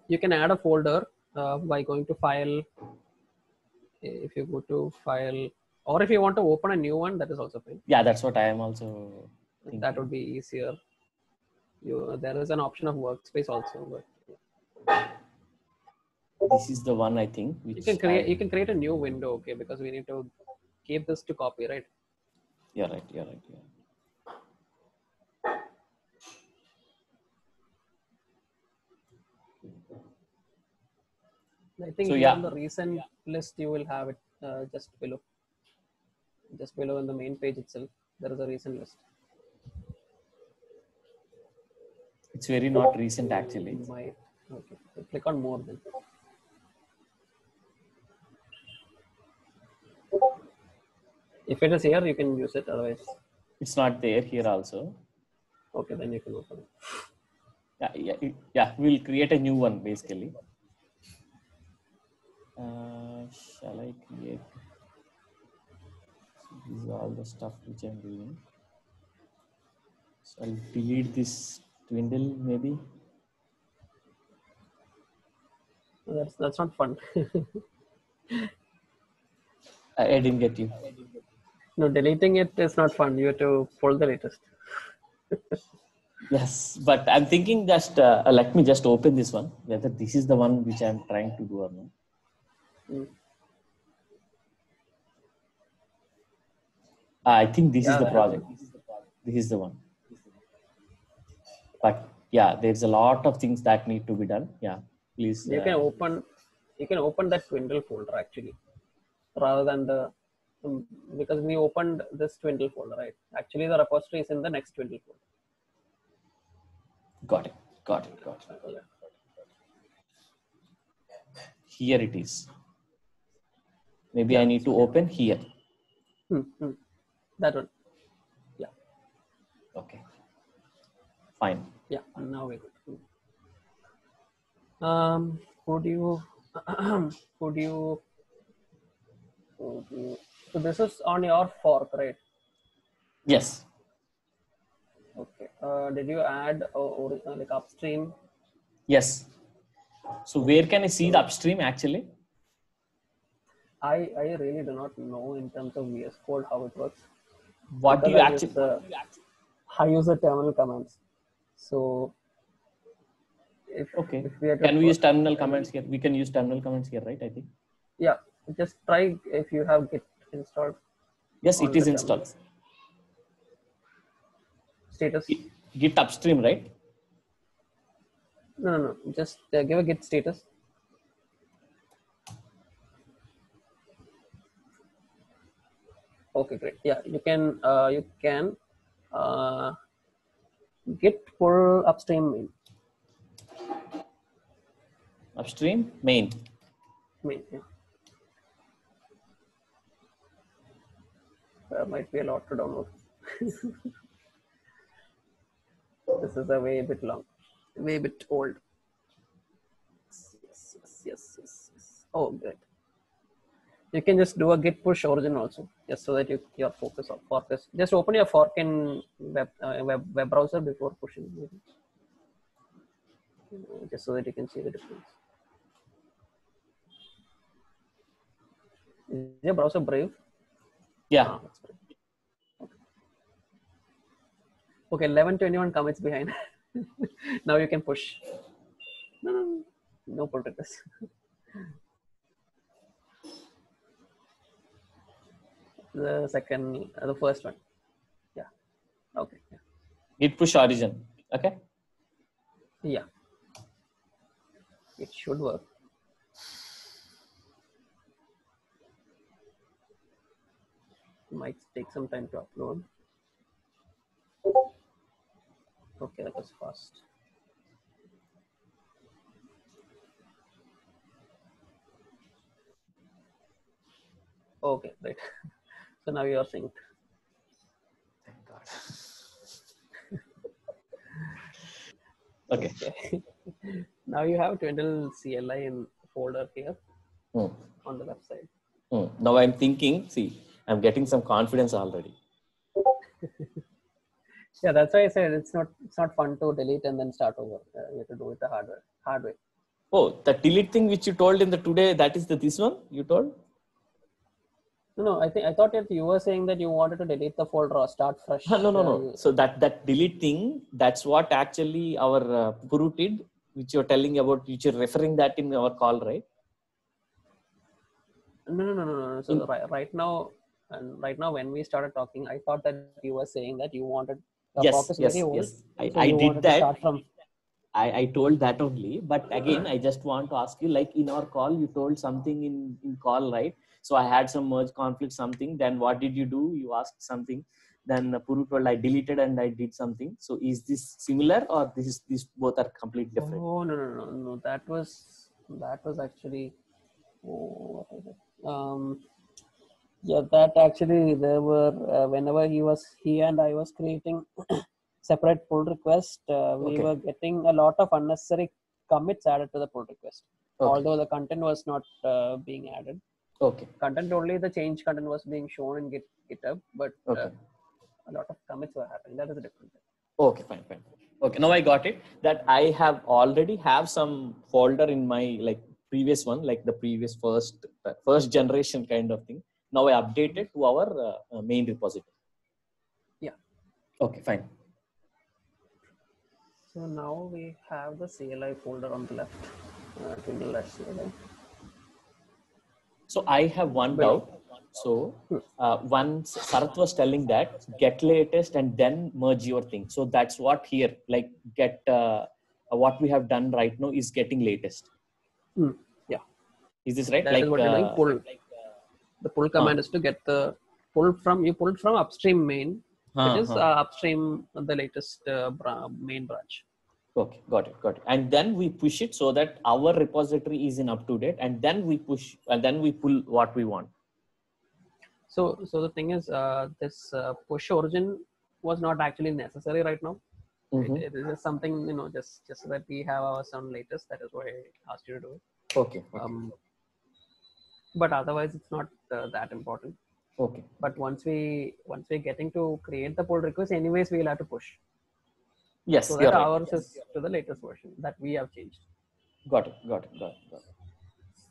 You can add a folder by going to File. If you go to File, or if you want to open a new one, that is also fine. Yeah, that's what I am also thinking. That would be easier. There is an option of workspace also, but this is the one I think. Which you can create a new window, okay? Because we need to keep this to copy, right? You're right. Yeah. I think so, on the recent list you will have it just below. Just below in the main page itself, there is a recent list. It's very not recent actually. Okay, so click on more then. If it is here, you can use it. Otherwise, it's not there here also. Okay, then you can open it. Yeah. We'll create a new one basically. Shall I create? So these are all the stuff which I'm doing. So I'll delete this Twindle maybe. That's not fun. I didn't get you. No, deleting it is not fun. You have to pull the latest. Yes, but I'm thinking just let me just open this one, whether this is the one which I'm trying to do or not. I think this is the project. This is the one. But yeah, there's a lot of things that need to be done. Yeah, please. You can open that Twindle folder actually, rather than the because we opened this Twindle folder, right? Actually, the repository is in the next Twindle folder. Got it. Yeah. Here it is. Maybe I need to open here. That one. Yeah. Okay. Fine. Yeah. Now we're good. Could you? So this is on your fork, right? Yes. Okay. Did you add like upstream? Yes. So where can I see the upstream actually? I really do not know in terms of VS Code how it works. What do you actually? I use the terminal commands. So if we are can we use terminal commands here? We can use terminal commands here, right? I think. Yeah. Just try if you have Git installed. Yes, it is installed. Status. Git upstream, right? No. Just give a Git status. Okay, great. Yeah, you can Git pull upstream main. Upstream main. Main. Yeah. There might be a lot to download. This is a way bit long, way bit old. Yes. Oh, great. You can just do a git push origin also, just so that your focus. Just open your fork in web browser before pushing, just so that you can see the difference. Is your browser Brave? Yeah. That's Brave. Okay, 1121 commits behind. Now you can push. No pull request. The first one. Yeah. Okay. Yeah. Git push origin. Okay. Yeah. It should work. It might take some time to upload. Okay, that was fast. Okay, right. So now you are synced. Thank God. Okay. Now you have Twindle CLI in folder here on the website. Now I'm thinking, see, I'm getting some confidence already. Yeah, that's why I said it's not fun to delete and then start over. You have to do it the hard way. Oh, the delete thing which you told in the today, that is this one you told? No, I thought that you were saying that you wanted to delete the folder or start fresh. No. So that delete thing, that's what actually our Puru did, which you're telling about, which you're referring that in our call, right? No. So right now when we started talking, I thought that you were saying that you wanted yes. I did that. I told that only, but again, I just want to ask you, like in our call, you told something in call, right? So I had some merge conflict, something. Then what did you do? You asked something. Then Puru told I deleted and I did something. So is this similar or these both are completely different? Oh no. That was actually. Oh, what was it? Yeah, that actually there were whenever he and I was creating separate pull request, we were getting a lot of unnecessary commits added to the pull request. Although the content was not being added. Okay. Content only, the change content was being shown in GitHub, but a lot of commits were happening. That is a different thing. Okay, fine. Okay, now I got it. That I have already have some folder in my like previous one, like the previous first generation kind of thing. Now I updated to our main repository. Yeah. Okay, fine. So now we have the CLI folder on the left. Twindle-CLI. So I have one doubt. So once Sarath was telling that get latest and then merge your thing. So that's what here, like get what we have done right now is getting latest. Yeah. Is this right? That is what you're doing. Pull. The pull command is to get the pull from upstream main. It is upstream the latest main branch. Okay, got it. And then we push it so that our repository is in up to date, and then we push and then we pull what we want. So the thing is, this push origin was not actually necessary right now. It is just something, just so that we have our some latest. That is why I asked you to do it. Okay. But otherwise, it's not that important. Okay. But once we're getting to create the pull request, anyways, we'll have to push. Yes. So that ours is to the latest version that we have changed. Got it.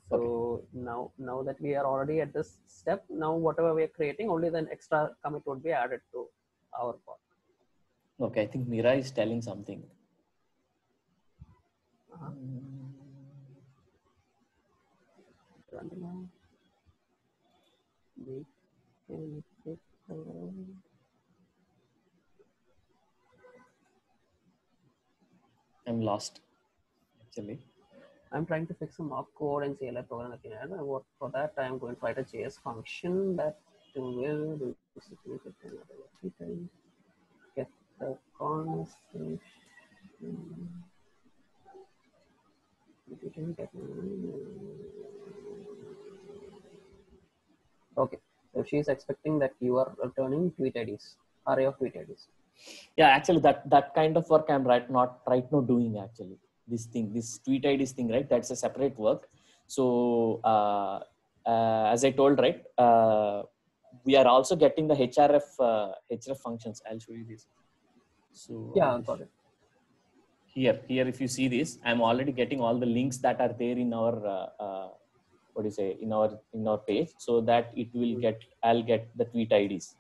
So now that we are already at this step, now whatever we are creating, only then extra commit would be added to our pod. Okay, I think Mira is telling something. I'm lost, actually. I'm trying to fix some opcode and CLI program again. And for that, I'm going to write a JS function that will do get the conversation. Okay, so she's expecting that you are returning tweet IDs, array of tweet IDs. Yeah, actually, that kind of work I'm right now doing actually. This tweet IDs thing, right? That's a separate work. So as I told, right, we are also getting the href functions. I'll show you this. So yeah, got it. Here, if you see this, I'm already getting all the links that are there in our in our page, so that it will I'll get the tweet IDs.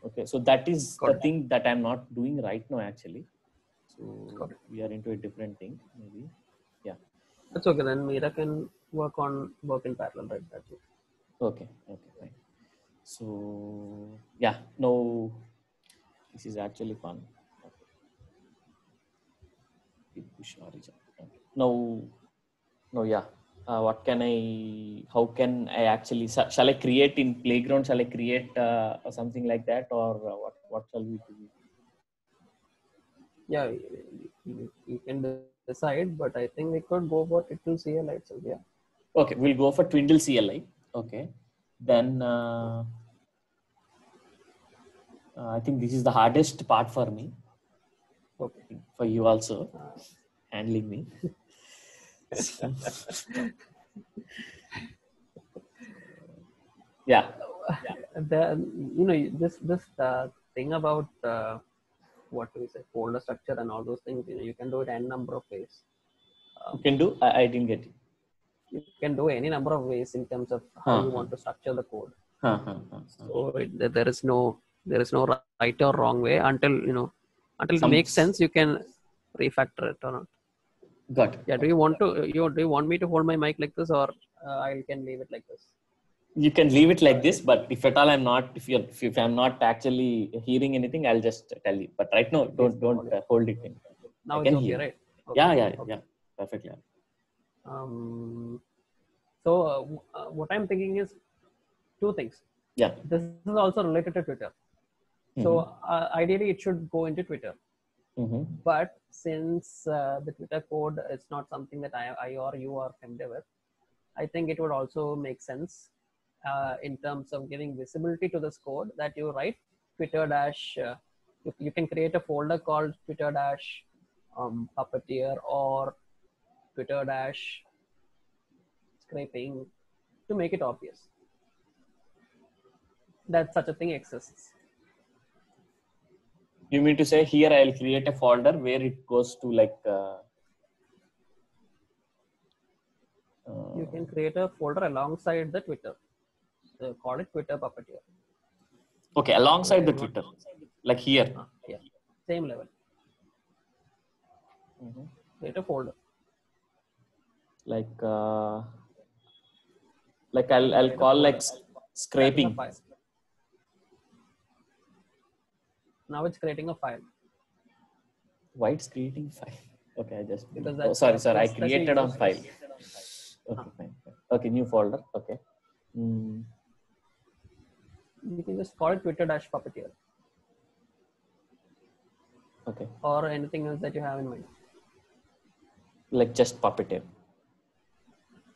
Okay, so that is the thing that I'm not doing right now actually. So we are into a different thing, maybe. Yeah. That's okay. Then Mira can work in parallel, right? That's it. Okay, fine. So yeah, no, this is actually fun. Push origin. No, yeah. What can how can I actually, shall I create in Playground? Shall I create something like that, or what shall we do? Yeah, you can decide, but I think we could go for Twindle CLI itself. Yeah. Okay, we'll go for Twindle CLI. Okay, then I think this is the hardest part for me. Okay. For you also, handling me. Yeah. This thing about what do we say, folder structure and all those things. You can do it n number of ways. You can do. I didn't get it. You can do any number of ways in terms of how you want to structure the code. So there is no right or wrong way until it makes sense. You can refactor it or not. Got it. Yeah. Do you want me to hold my mic like this, or I can leave it like this? You can leave it like this, but if at all I'm not, if I'm not actually hearing anything, I'll just tell you. But right now, don't hold it in. Now it's okay, right? Okay. Yeah, perfectly. So what I'm thinking is two things. Yeah. This is also related to Twitter. So ideally, it should go into Twitter. But since the Twitter code is not something that I or you are familiar with, I think it would also make sense in terms of giving visibility to this code that you write Twitter dash. You can create a folder called Twitter dash Puppeteer or Twitter dash scraping to make it obvious that such a thing exists. You mean to say here I'll create a folder where it goes to like. You can create a folder alongside the Twitter. Call it Twitter Puppeteer. Okay, alongside the Twitter, like here. Yeah, same level. Create a folder. Like I'll call like scraping. Now it's creating a file. Why it's creating file? Okay, I just because sorry, I created on file. Okay, fine. Okay, new folder. Okay. You can just call it Twitter-Puppeteer. Okay. Or anything else that you have in mind. Like just Puppeteer.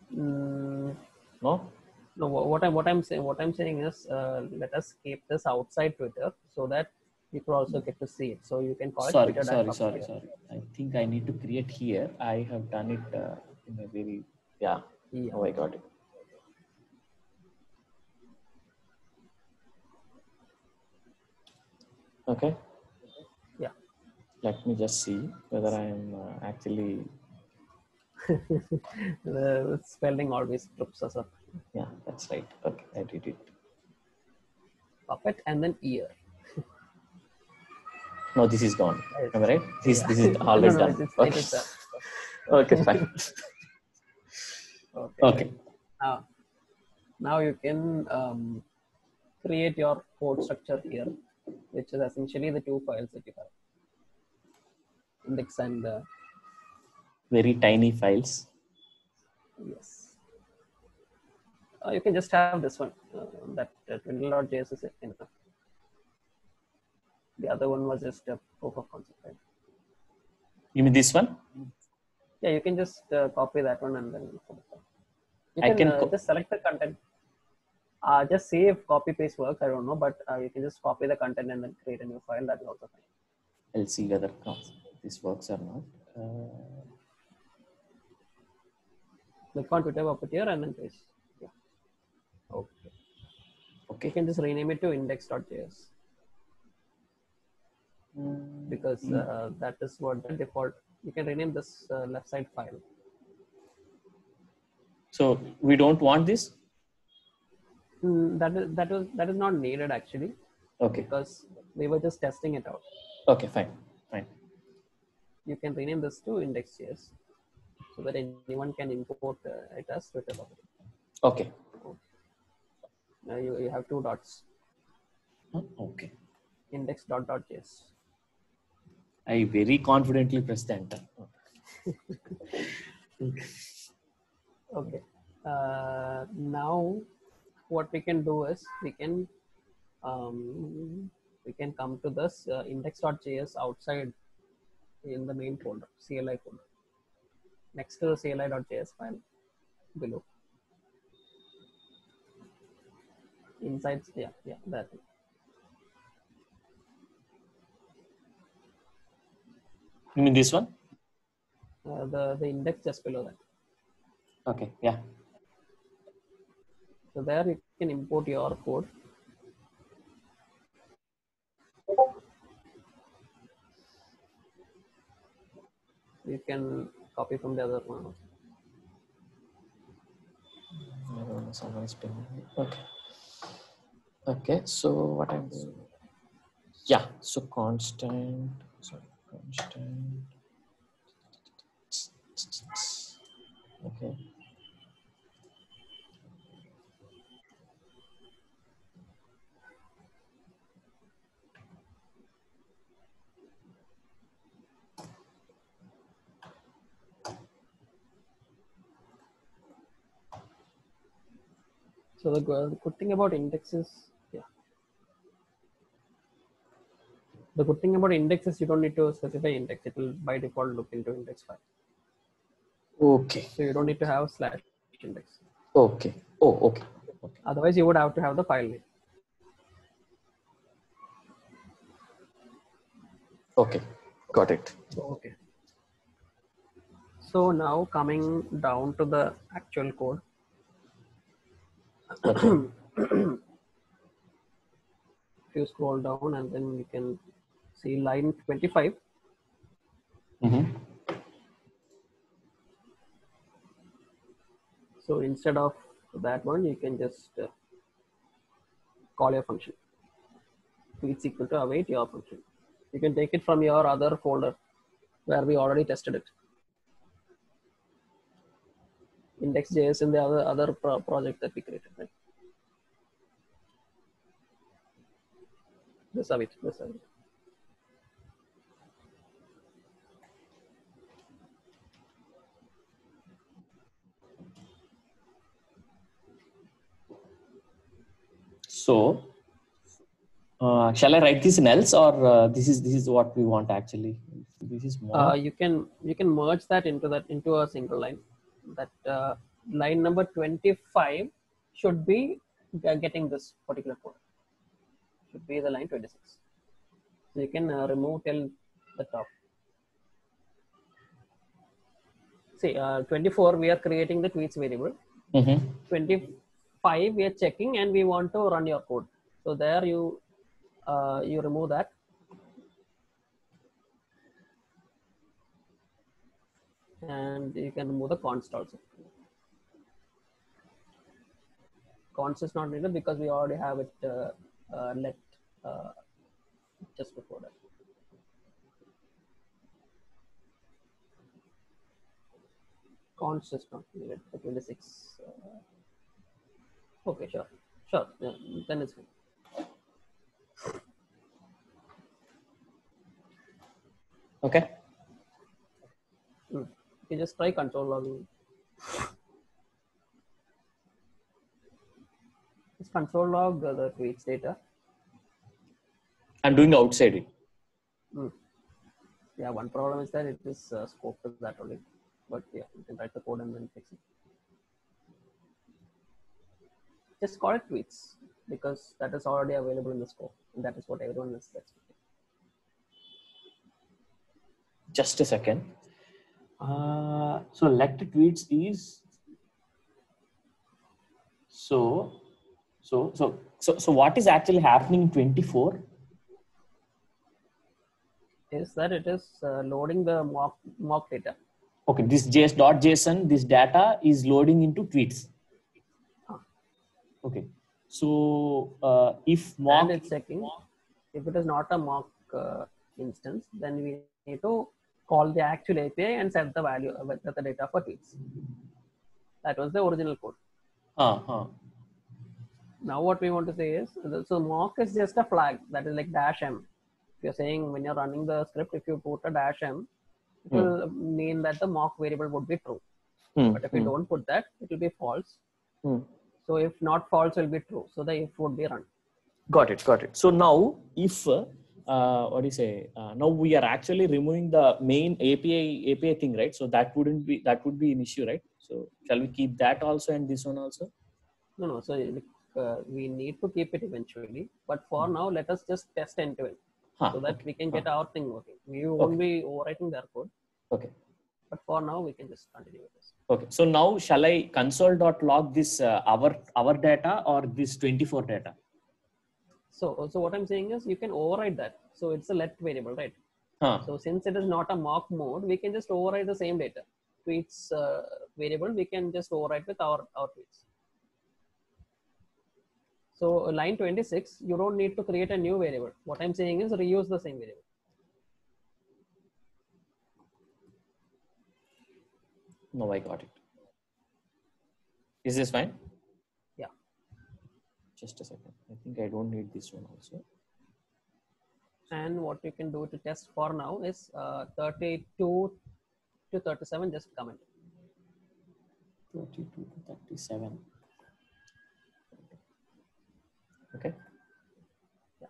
No. No. What I'm saying is, let us keep this outside Twitter so that people also get to see it. So you can call it Twitter. Sorry. I think I need to create here. I have done it in a very Oh, I got it. Okay. Yeah. Let me just see whether I am actually. The spelling always trips us up. Yeah, that's right. Okay, I did it. Puppet and then ear. No, this is gone. Am I right? This is already done. Okay. Okay, fine. Okay. Now you can create your code structure here, which is essentially the two files that you have. Index and very tiny files. Yes. You can just have this one. That Twiddle.js is enough. The other one was just a proof of concept. Right? You mean this one? Yeah, you can just copy that one and then you can just select the content. Just see if copy paste works. I don't know, but you can just copy the content and then create a new file. That is also fine. I'll see whether this works or not. Click on Twitter-Puppeteer and then paste. Yeah. Okay. You can just rename it to index.js. Because that is what the default. You can rename this left side file. So we don't want this. That is not needed actually. Okay. Because we were just testing it out. Okay, fine. You can rename this to index.js so that anyone can import it as Twitter-Puppeteer. Okay. Now you have two dots. Okay. Index.js. I very confidently pressed enter. Okay. Now what we can do is we can come to this index.js outside in the main folder, CLI folder, next to the CLI.js file below. Inside, that. You mean this one? The index just below that. Okay, yeah. So there you can import your code. You can copy from the other one. Okay, so what I'm doing? Yeah, so constant. Okay. So the good thing about index is, the good thing about index is you don't need to specify index. It will by default look into index file. Okay. So you don't need to have /index. Okay. Oh, okay. Otherwise, you would have to have the file name. Okay, got it. Okay. So now coming down to the actual code. Okay. If you scroll down and then you can see line 25. So instead of that one, you can just call your function. It's equal to await your function. You can take it from your other folder. where we already tested it. Index.js in the other project that we created, right? This of it. So, shall I write this in else, or this is what we want actually? This is more. You can merge that into a single line. That line number 25 should be getting this particular code. Should be the line 26. So you can remove till the top. See, 24 we are creating the tweets variable. 25 we are checking and we want to run your code. So there you remove that. And you can remove the const also. Const is not needed because we already have it let just before that. Const is not needed for 26. Okay, sure. Yeah, then it's fine. Okay. You just try console logging. Just console log the tweets data. I'm doing outside it. Yeah, one problem is that it is scoped as that only. But yeah, you can write the code and then fix it. Just call it tweets because that is already available in the scope. And that is what everyone is expecting. Just a second. So let tweets is so what is actually happening in 24 is that it is loading the mock data. Okay, this JS.json, this data is loading into tweets. Okay, so if mock and it's checking, if it is not a mock instance, then we need to call the actual API and set the value of the data for tweets. That was the original code. Now what we want to say is, so mock is just a flag that is like -m. If you're saying when you're running the script, if you put a -m, it will mean that the mock variable would be true. But if you don't put that, it will be false. So if not false, will be true. So the if would be run. Got it. So now if what do you say? Now we are actually removing the main API thing, right? So that would be an issue, right? So shall we keep that also and this one also? No. So we need to keep it eventually, but for now, let us just test end to end so that we can get our thing working. We won't be overwriting their code. Okay. But for now, we can just continue with this. Okay. So now shall I console.log this our data or this 24 data? So what I'm saying is you can override that. So it's a let variable, right? So since it is not a mock mode, we can just override the same data. Tweets variable, we can just override with our tweets. So line 26, you don't need to create a new variable. What I'm saying is reuse the same variable. No, I got it. Is this fine? Yeah. Just a second. I think I don't need this one also. And what you can do to test for now is 32 to 37, just comment. 32 to 37. Okay. Yeah.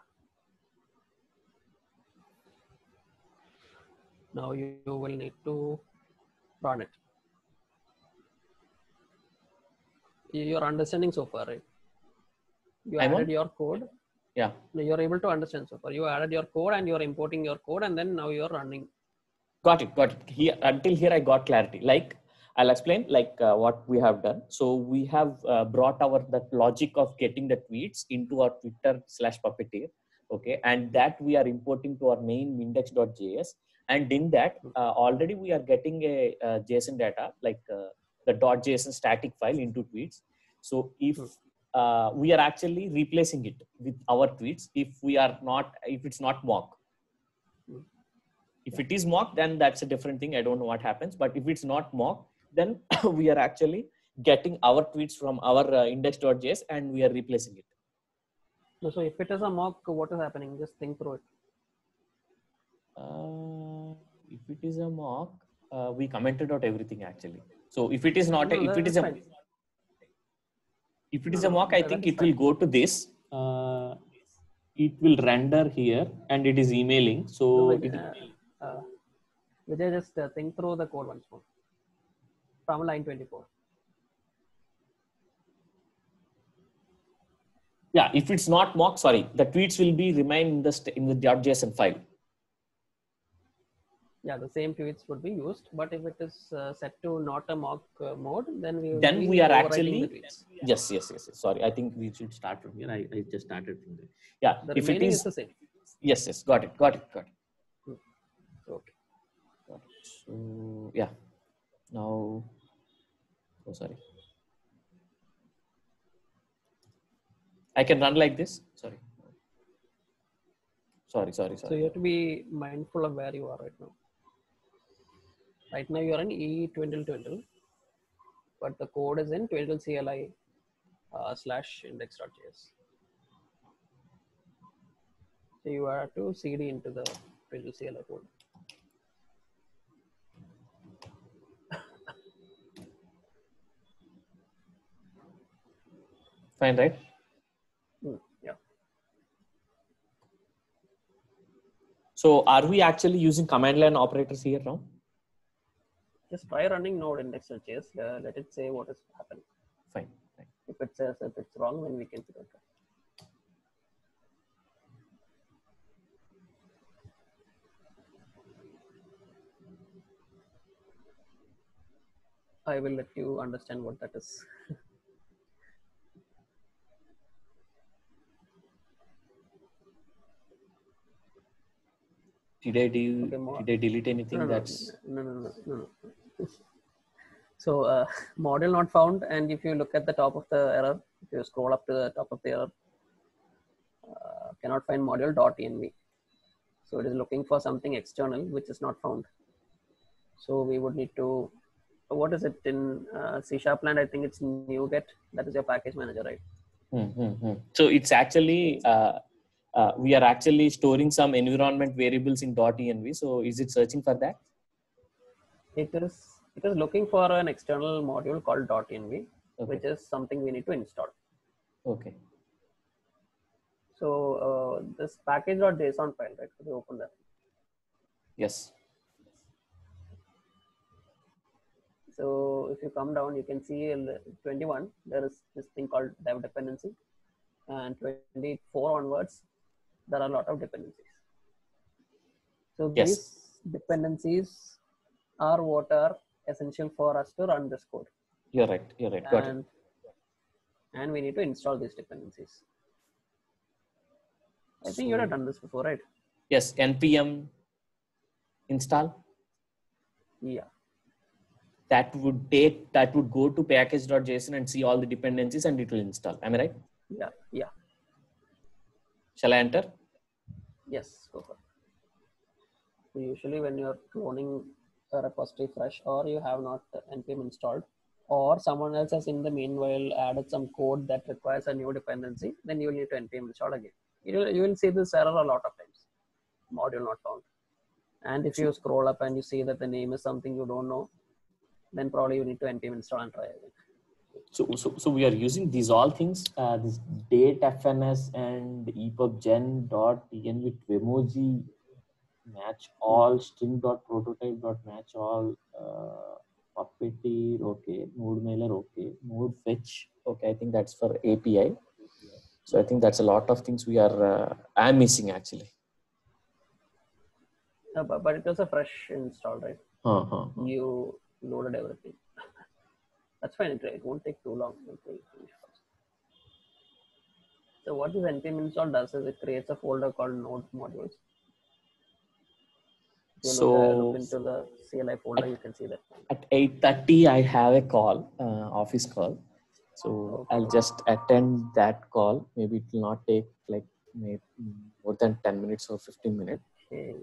Now you will need to run it. You're understanding so far, right? You added your code. Yeah. You're able to understand so far. You added your code and you're importing your code, and then now you're running. Got it. Here, until here, I got clarity. Like I'll explain what we have done. So we have brought that logic of getting the tweets into our Twitter/Puppeteer. Okay, and that we are importing to our main index.js. And in that, already we are getting a JSON data like the .json static file into tweets. So if we are actually replacing it with our tweets, if it's not mock. If it is mock, then that's a different thing. I don't know what happens. But if it's not mock, then we are actually getting our tweets from our index.js and we are replacing it. So if it is a mock, what is happening? Just think through it. If it is a mock, we commented out everything actually. So if it is not, No, if it is a, fine. if it is a mock, I think it will go to this. It will render here and it is emailing. So Vijay, just think through the code once more from line 24. Yeah, if it's not mock, sorry, the tweets will be remain in the .json file. Yeah, the same tweets would be used, but if it is set to not a mock mode, then we are actually yes. Sorry, I think we should start from here. I just started from there. Yeah, the if it is the same. Yes, got it. Okay. Got it. So yeah, now. Oh, sorry. I can run like this. Sorry. So you have to be mindful of where you are right now. Right now you are in E2020, but the code is in twiddle CLI / index.js. So you have to cd into the twiddle CLI code. Fine, right? Yeah. So are we actually using command line operators here now? Just try running node index.js. Let it say what is happening. Fine. If it says that it's wrong, then we can figure it out. I will let you understand what that is. Did I delete anything? No. So model not found, and if you look at the top of the error, if you scroll up to the top of the error, cannot find module.env. So it is looking for something external which is not found. So we would need to, what is it in C# land? I think it's NuGet. That is your package manager, right? So it's actually we are actually storing some environment variables in .env. So is it searching for that? It is looking for an external module called .env, which is something we need to install. Okay. So this package.json file, right? Could you open that? Yes. So if you come down, you can see in 21, there is this thing called dev dependency, and 24 onwards, there are a lot of dependencies. So these dependencies are what are essential for us to run this code. You're right. Got it. And we need to install these dependencies. I think you have done this before, right? Yes, npm install. Yeah. That would go to package.json and see all the dependencies and it will install. Am I right? Yeah. Shall I enter? Yes, go for it. So usually when you're cloning a repository fresh, or you have not npm installed, or someone else has in the meanwhile added some code that requires a new dependency, then you will need to npm install again. You will see this error a lot of times. Module not found. And if you scroll up and you see that the name is something you don't know, then probably you need to npm install and try again. So we are using these all things, this date fns and epubgen.env with emoji match all, string.prototype.match all, puppeteer, okay, node mailer, okay, node fetch, okay. I think that's for API. So I think that's a lot of things we are I'm missing actually. But it was a fresh install, right? You loaded everything. That's fine. It won't take too long. So what this npm install does is it creates a folder called node modules. If you look into the CLI folder, you can see that. At 8:30, I have a call, office call. So I'll just attend that call. Maybe it will not take like maybe more than 10 minutes or 15 minutes. Okay.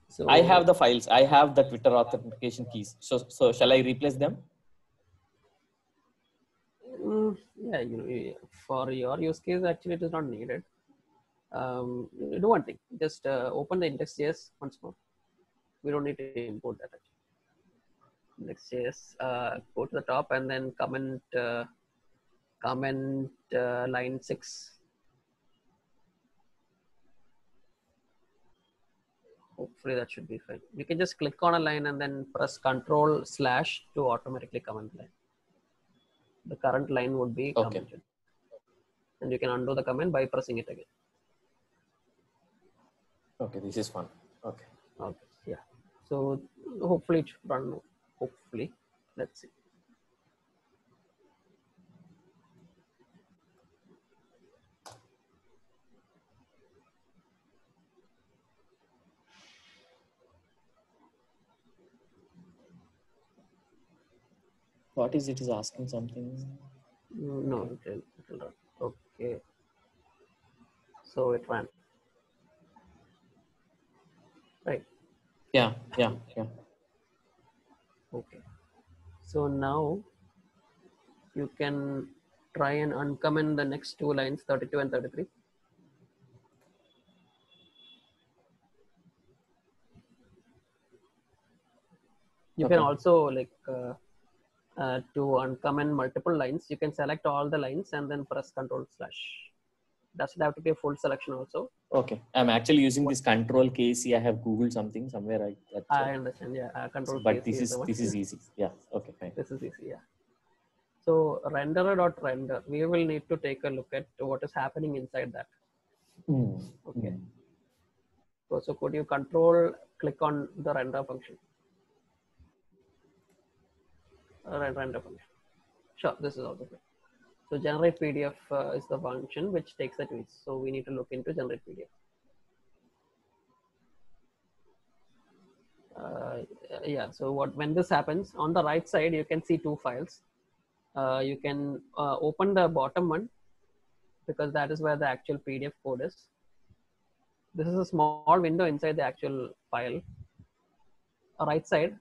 So I have the files. I have the Twitter authentication keys. So shall I replace them? yeah, for your use case, actually, it is not needed. Do one thing. Just open the index.js once more. We don't need to import that. Index.js. Go to the top and then comment line 6. Hopefully that should be fine. You can just click on a line and then press Control/ to automatically comment the line. The current line would be commented. And you can undo the comment by pressing it again. Okay, this is fun. Okay. Okay, yeah. So hopefully it should run. Hopefully, let's see. What is it? Is asking something? No, it will run. Okay. So it ran. Right. Yeah. Okay. So now you can try and uncomment the next two lines, 32 and 33. You can also to uncomment multiple lines, you can select all the lines and then press Control/. Doesn't have to be a full selection also. Okay, I'm actually using this Control KC. I have Googled something somewhere. I understand. Yeah, Control. But this is easy. Yeah. Okay, fine. This is easy. Yeah. So renderer.render, we will need to take a look at what is happening inside that. Okay. So could you click on the render function? Render function. Sure, this is also good. So generate PDF is the function which takes the tweets. So we need to look into generate PDF. Yeah. So when this happens, on the right side you can see two files. You can open the bottom one because that is where the actual PDF code is. This is a small window inside the actual file. Right side,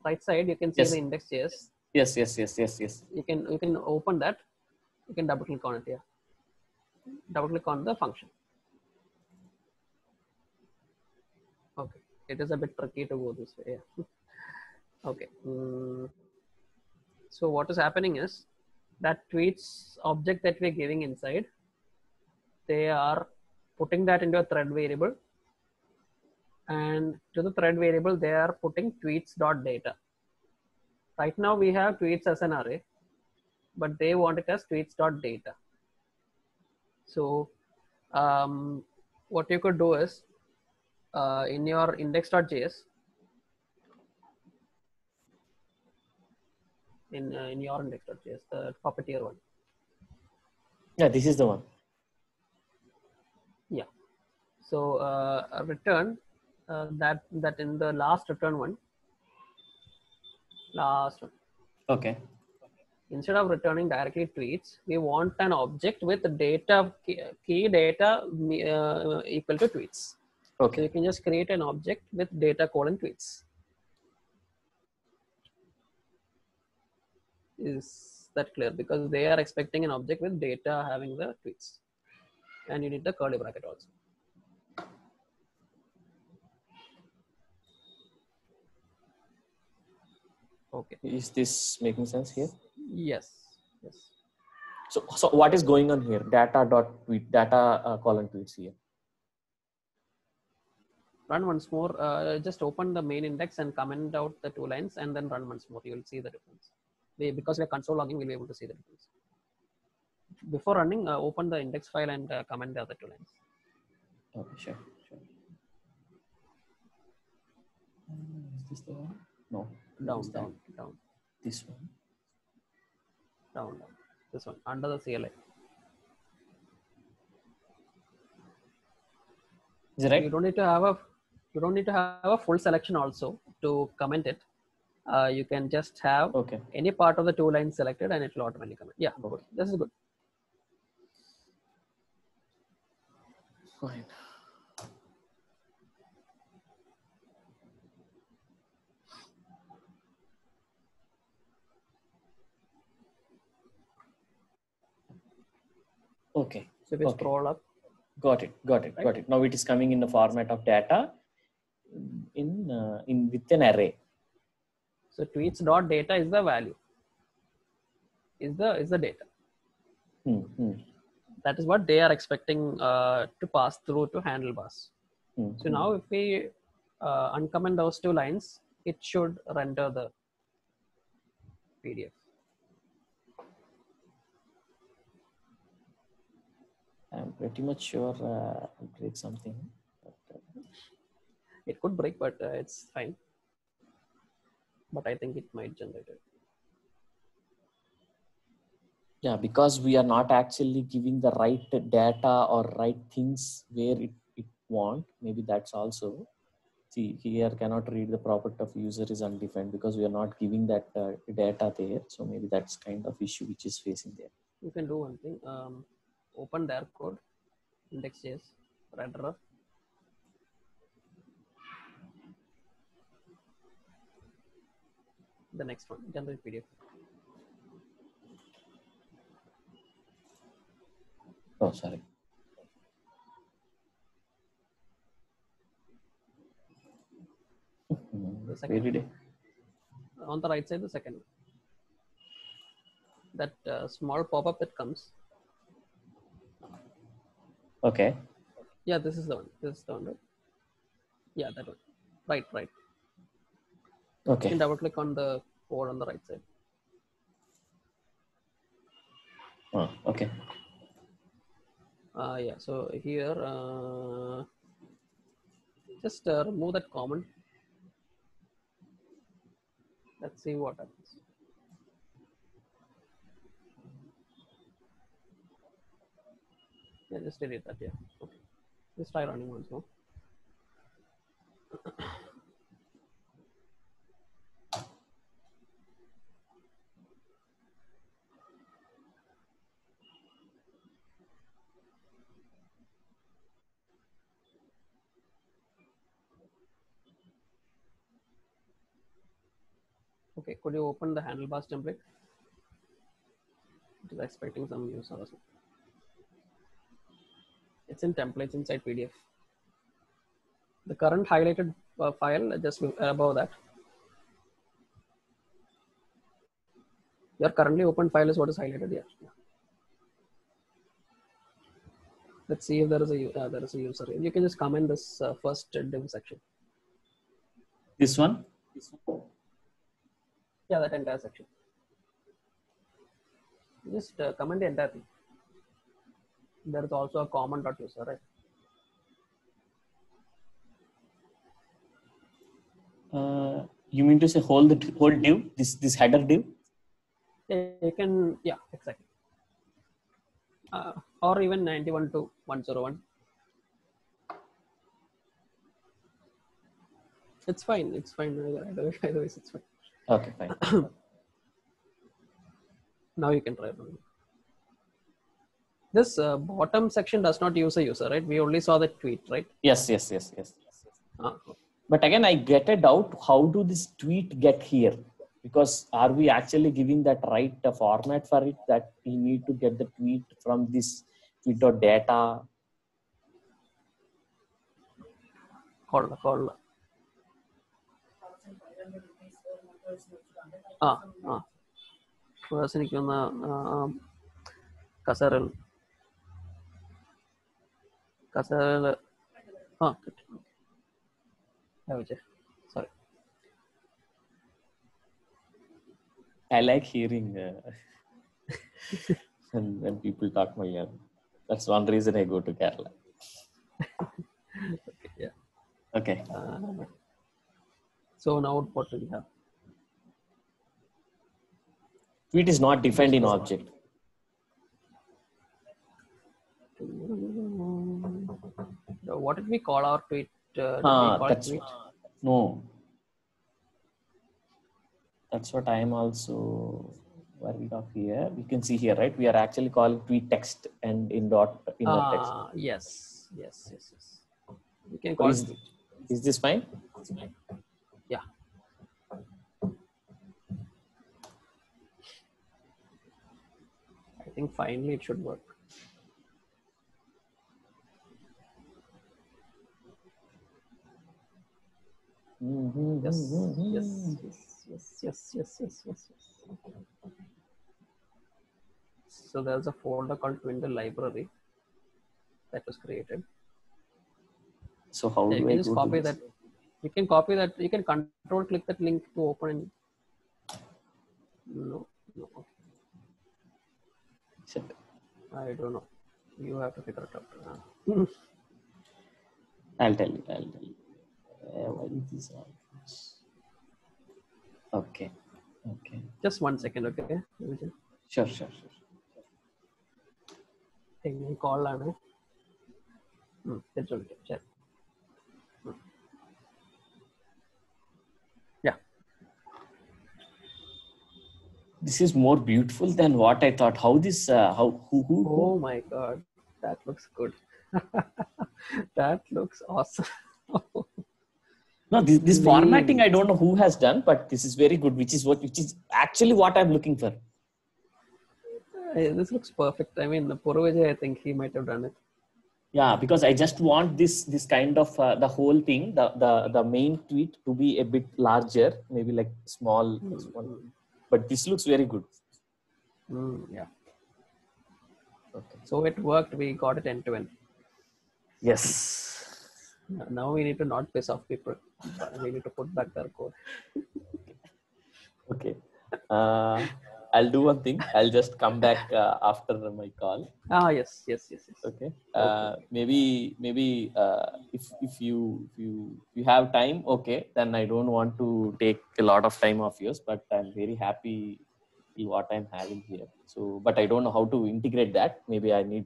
you can see the index.js. Yes. You can open that. You can double click on it. Yeah. Double click on the function. Okay. It is a bit tricky to go this way. Yeah. Okay. So what is happening is that tweets object that we're giving inside, they are putting that into a thread variable, and to the thread variable they are putting tweets.data. Right now we have tweets as an array, but they want it as tweets.data. So what you could do is in your index.js, in your index.js, the Puppeteer one. Yeah, this is the one. Yeah. So return that in the last return one. Okay. Instead of returning directly tweets, we want an object with data key data equal to tweets. Okay. So you can just create an object with data :tweets. Is that clear? Because they are expecting an object with data having the tweets, and you need the curly bracket also. Okay. Is this making sense here? Yes. So what is going on here? Data.tweet, :tweets here. Run once more. Just open the main index and comment out the two lines, and then run once more. You will see the difference. Because we're console logging, we'll be able to see the difference. Before running, open the index file and comment the other two lines. Okay, sure. Is this the one? No. Down. This one. Down. This one under the CLI. Is it right? You don't need to have a full selection also to comment it. You can just have any part of the two lines selected and it will automatically comment. Yeah, good. This is good. Fine. Okay. So if we scroll up. Got it. Right? Now it is coming in the format of data in with an array. So tweets.data is the value. Is the data. That is what they are expecting to pass through to handlebars. So now if we uncomment those two lines, it should render the PDF. I'm pretty much sure I'll break something. It could break, but it's fine. But I think it might generate it. Yeah, because we are not actually giving the right data or right things where it want. Maybe that's also. See, here cannot read the property of user is undefined because we are not giving that data there. So maybe that's kind of issue which is facing there. You can do one thing. Open their code, index.js, renderer. The next one, generate PDF. Oh, sorry. The second. Where did it? On the right side, the second. That small pop-up that comes. Okay. Yeah, this is the one. This is the one, right? Yeah, that one. Right. Okay. You can double click on the code on the right side. Oh, okay. Yeah, so here, just remove that comment. Let's see what happens. Yeah, just delete that. Yeah. Okay. Just try running once more. Okay, could you open the handlebars template? It is expecting some user. It's in templates inside PDF. The current highlighted file just above that. Your currently open file is what is highlighted here. Let's see if there is a user. You can just comment this first div section. This one? Yeah, that entire section. Just comment the entire thing. There is also a common.user, right? You mean to say whole div, this header div? Yeah, you can, yeah, exactly. Or even 91 to 101. It's fine. It's fine. Otherwise, it's fine. Okay, fine. Now you can try it. This bottom section does not use a user, right? We only saw the tweet, right? Yes. But again, I get a doubt. How do this tweet get here? Because are we actually giving that right format for it that we need to get the tweet from this tweet.data? Hold on. Kasarel. Sorry. I like hearing when people talk Malayalam. That's one reason I go to Kerala. Okay, yeah. Okay. So now what do we have? Tweet is not defined in object. What did we call our tweet? Tweet? No. That's what I am also worried of here. You can see here, right? We are actually calling tweet text and in the text. Yes. Yes. You can Or call is this fine? Yeah. I think finally it should work. Yes. So there's a folder called Twiddle library that was created. So how do you I can just go copy to that. You can copy that. You can control click that link to open. No. Shit. I don't know. You have to figure it out. I'll tell you. Why is this on? Okay. Just 1 second, okay? Sure. Call ആണ്. Sure. Yeah. This is more beautiful than what I thought. How this? Who? Oh my God, that looks good. That looks awesome. No, this formatting I don't know who has done, but this is very good. Which is actually what I'm looking for. This looks perfect. I mean, the Purvijay, I think he might have done it. Yeah, because I just want this kind of the whole thing, the main tweet to be a bit larger, maybe like small. But this looks very good. Yeah. Okay. So it worked. We got it end to end. Yes. Now we need to not piss off people. We need to put back their code. Okay. I'll do one thing. I'll just come back after my call. Yes. Okay. Maybe if you have time, okay, then I don't want to take a lot of time of yours, but I'm very happy with what I'm having here. So, but I don't know how to integrate that. Maybe I need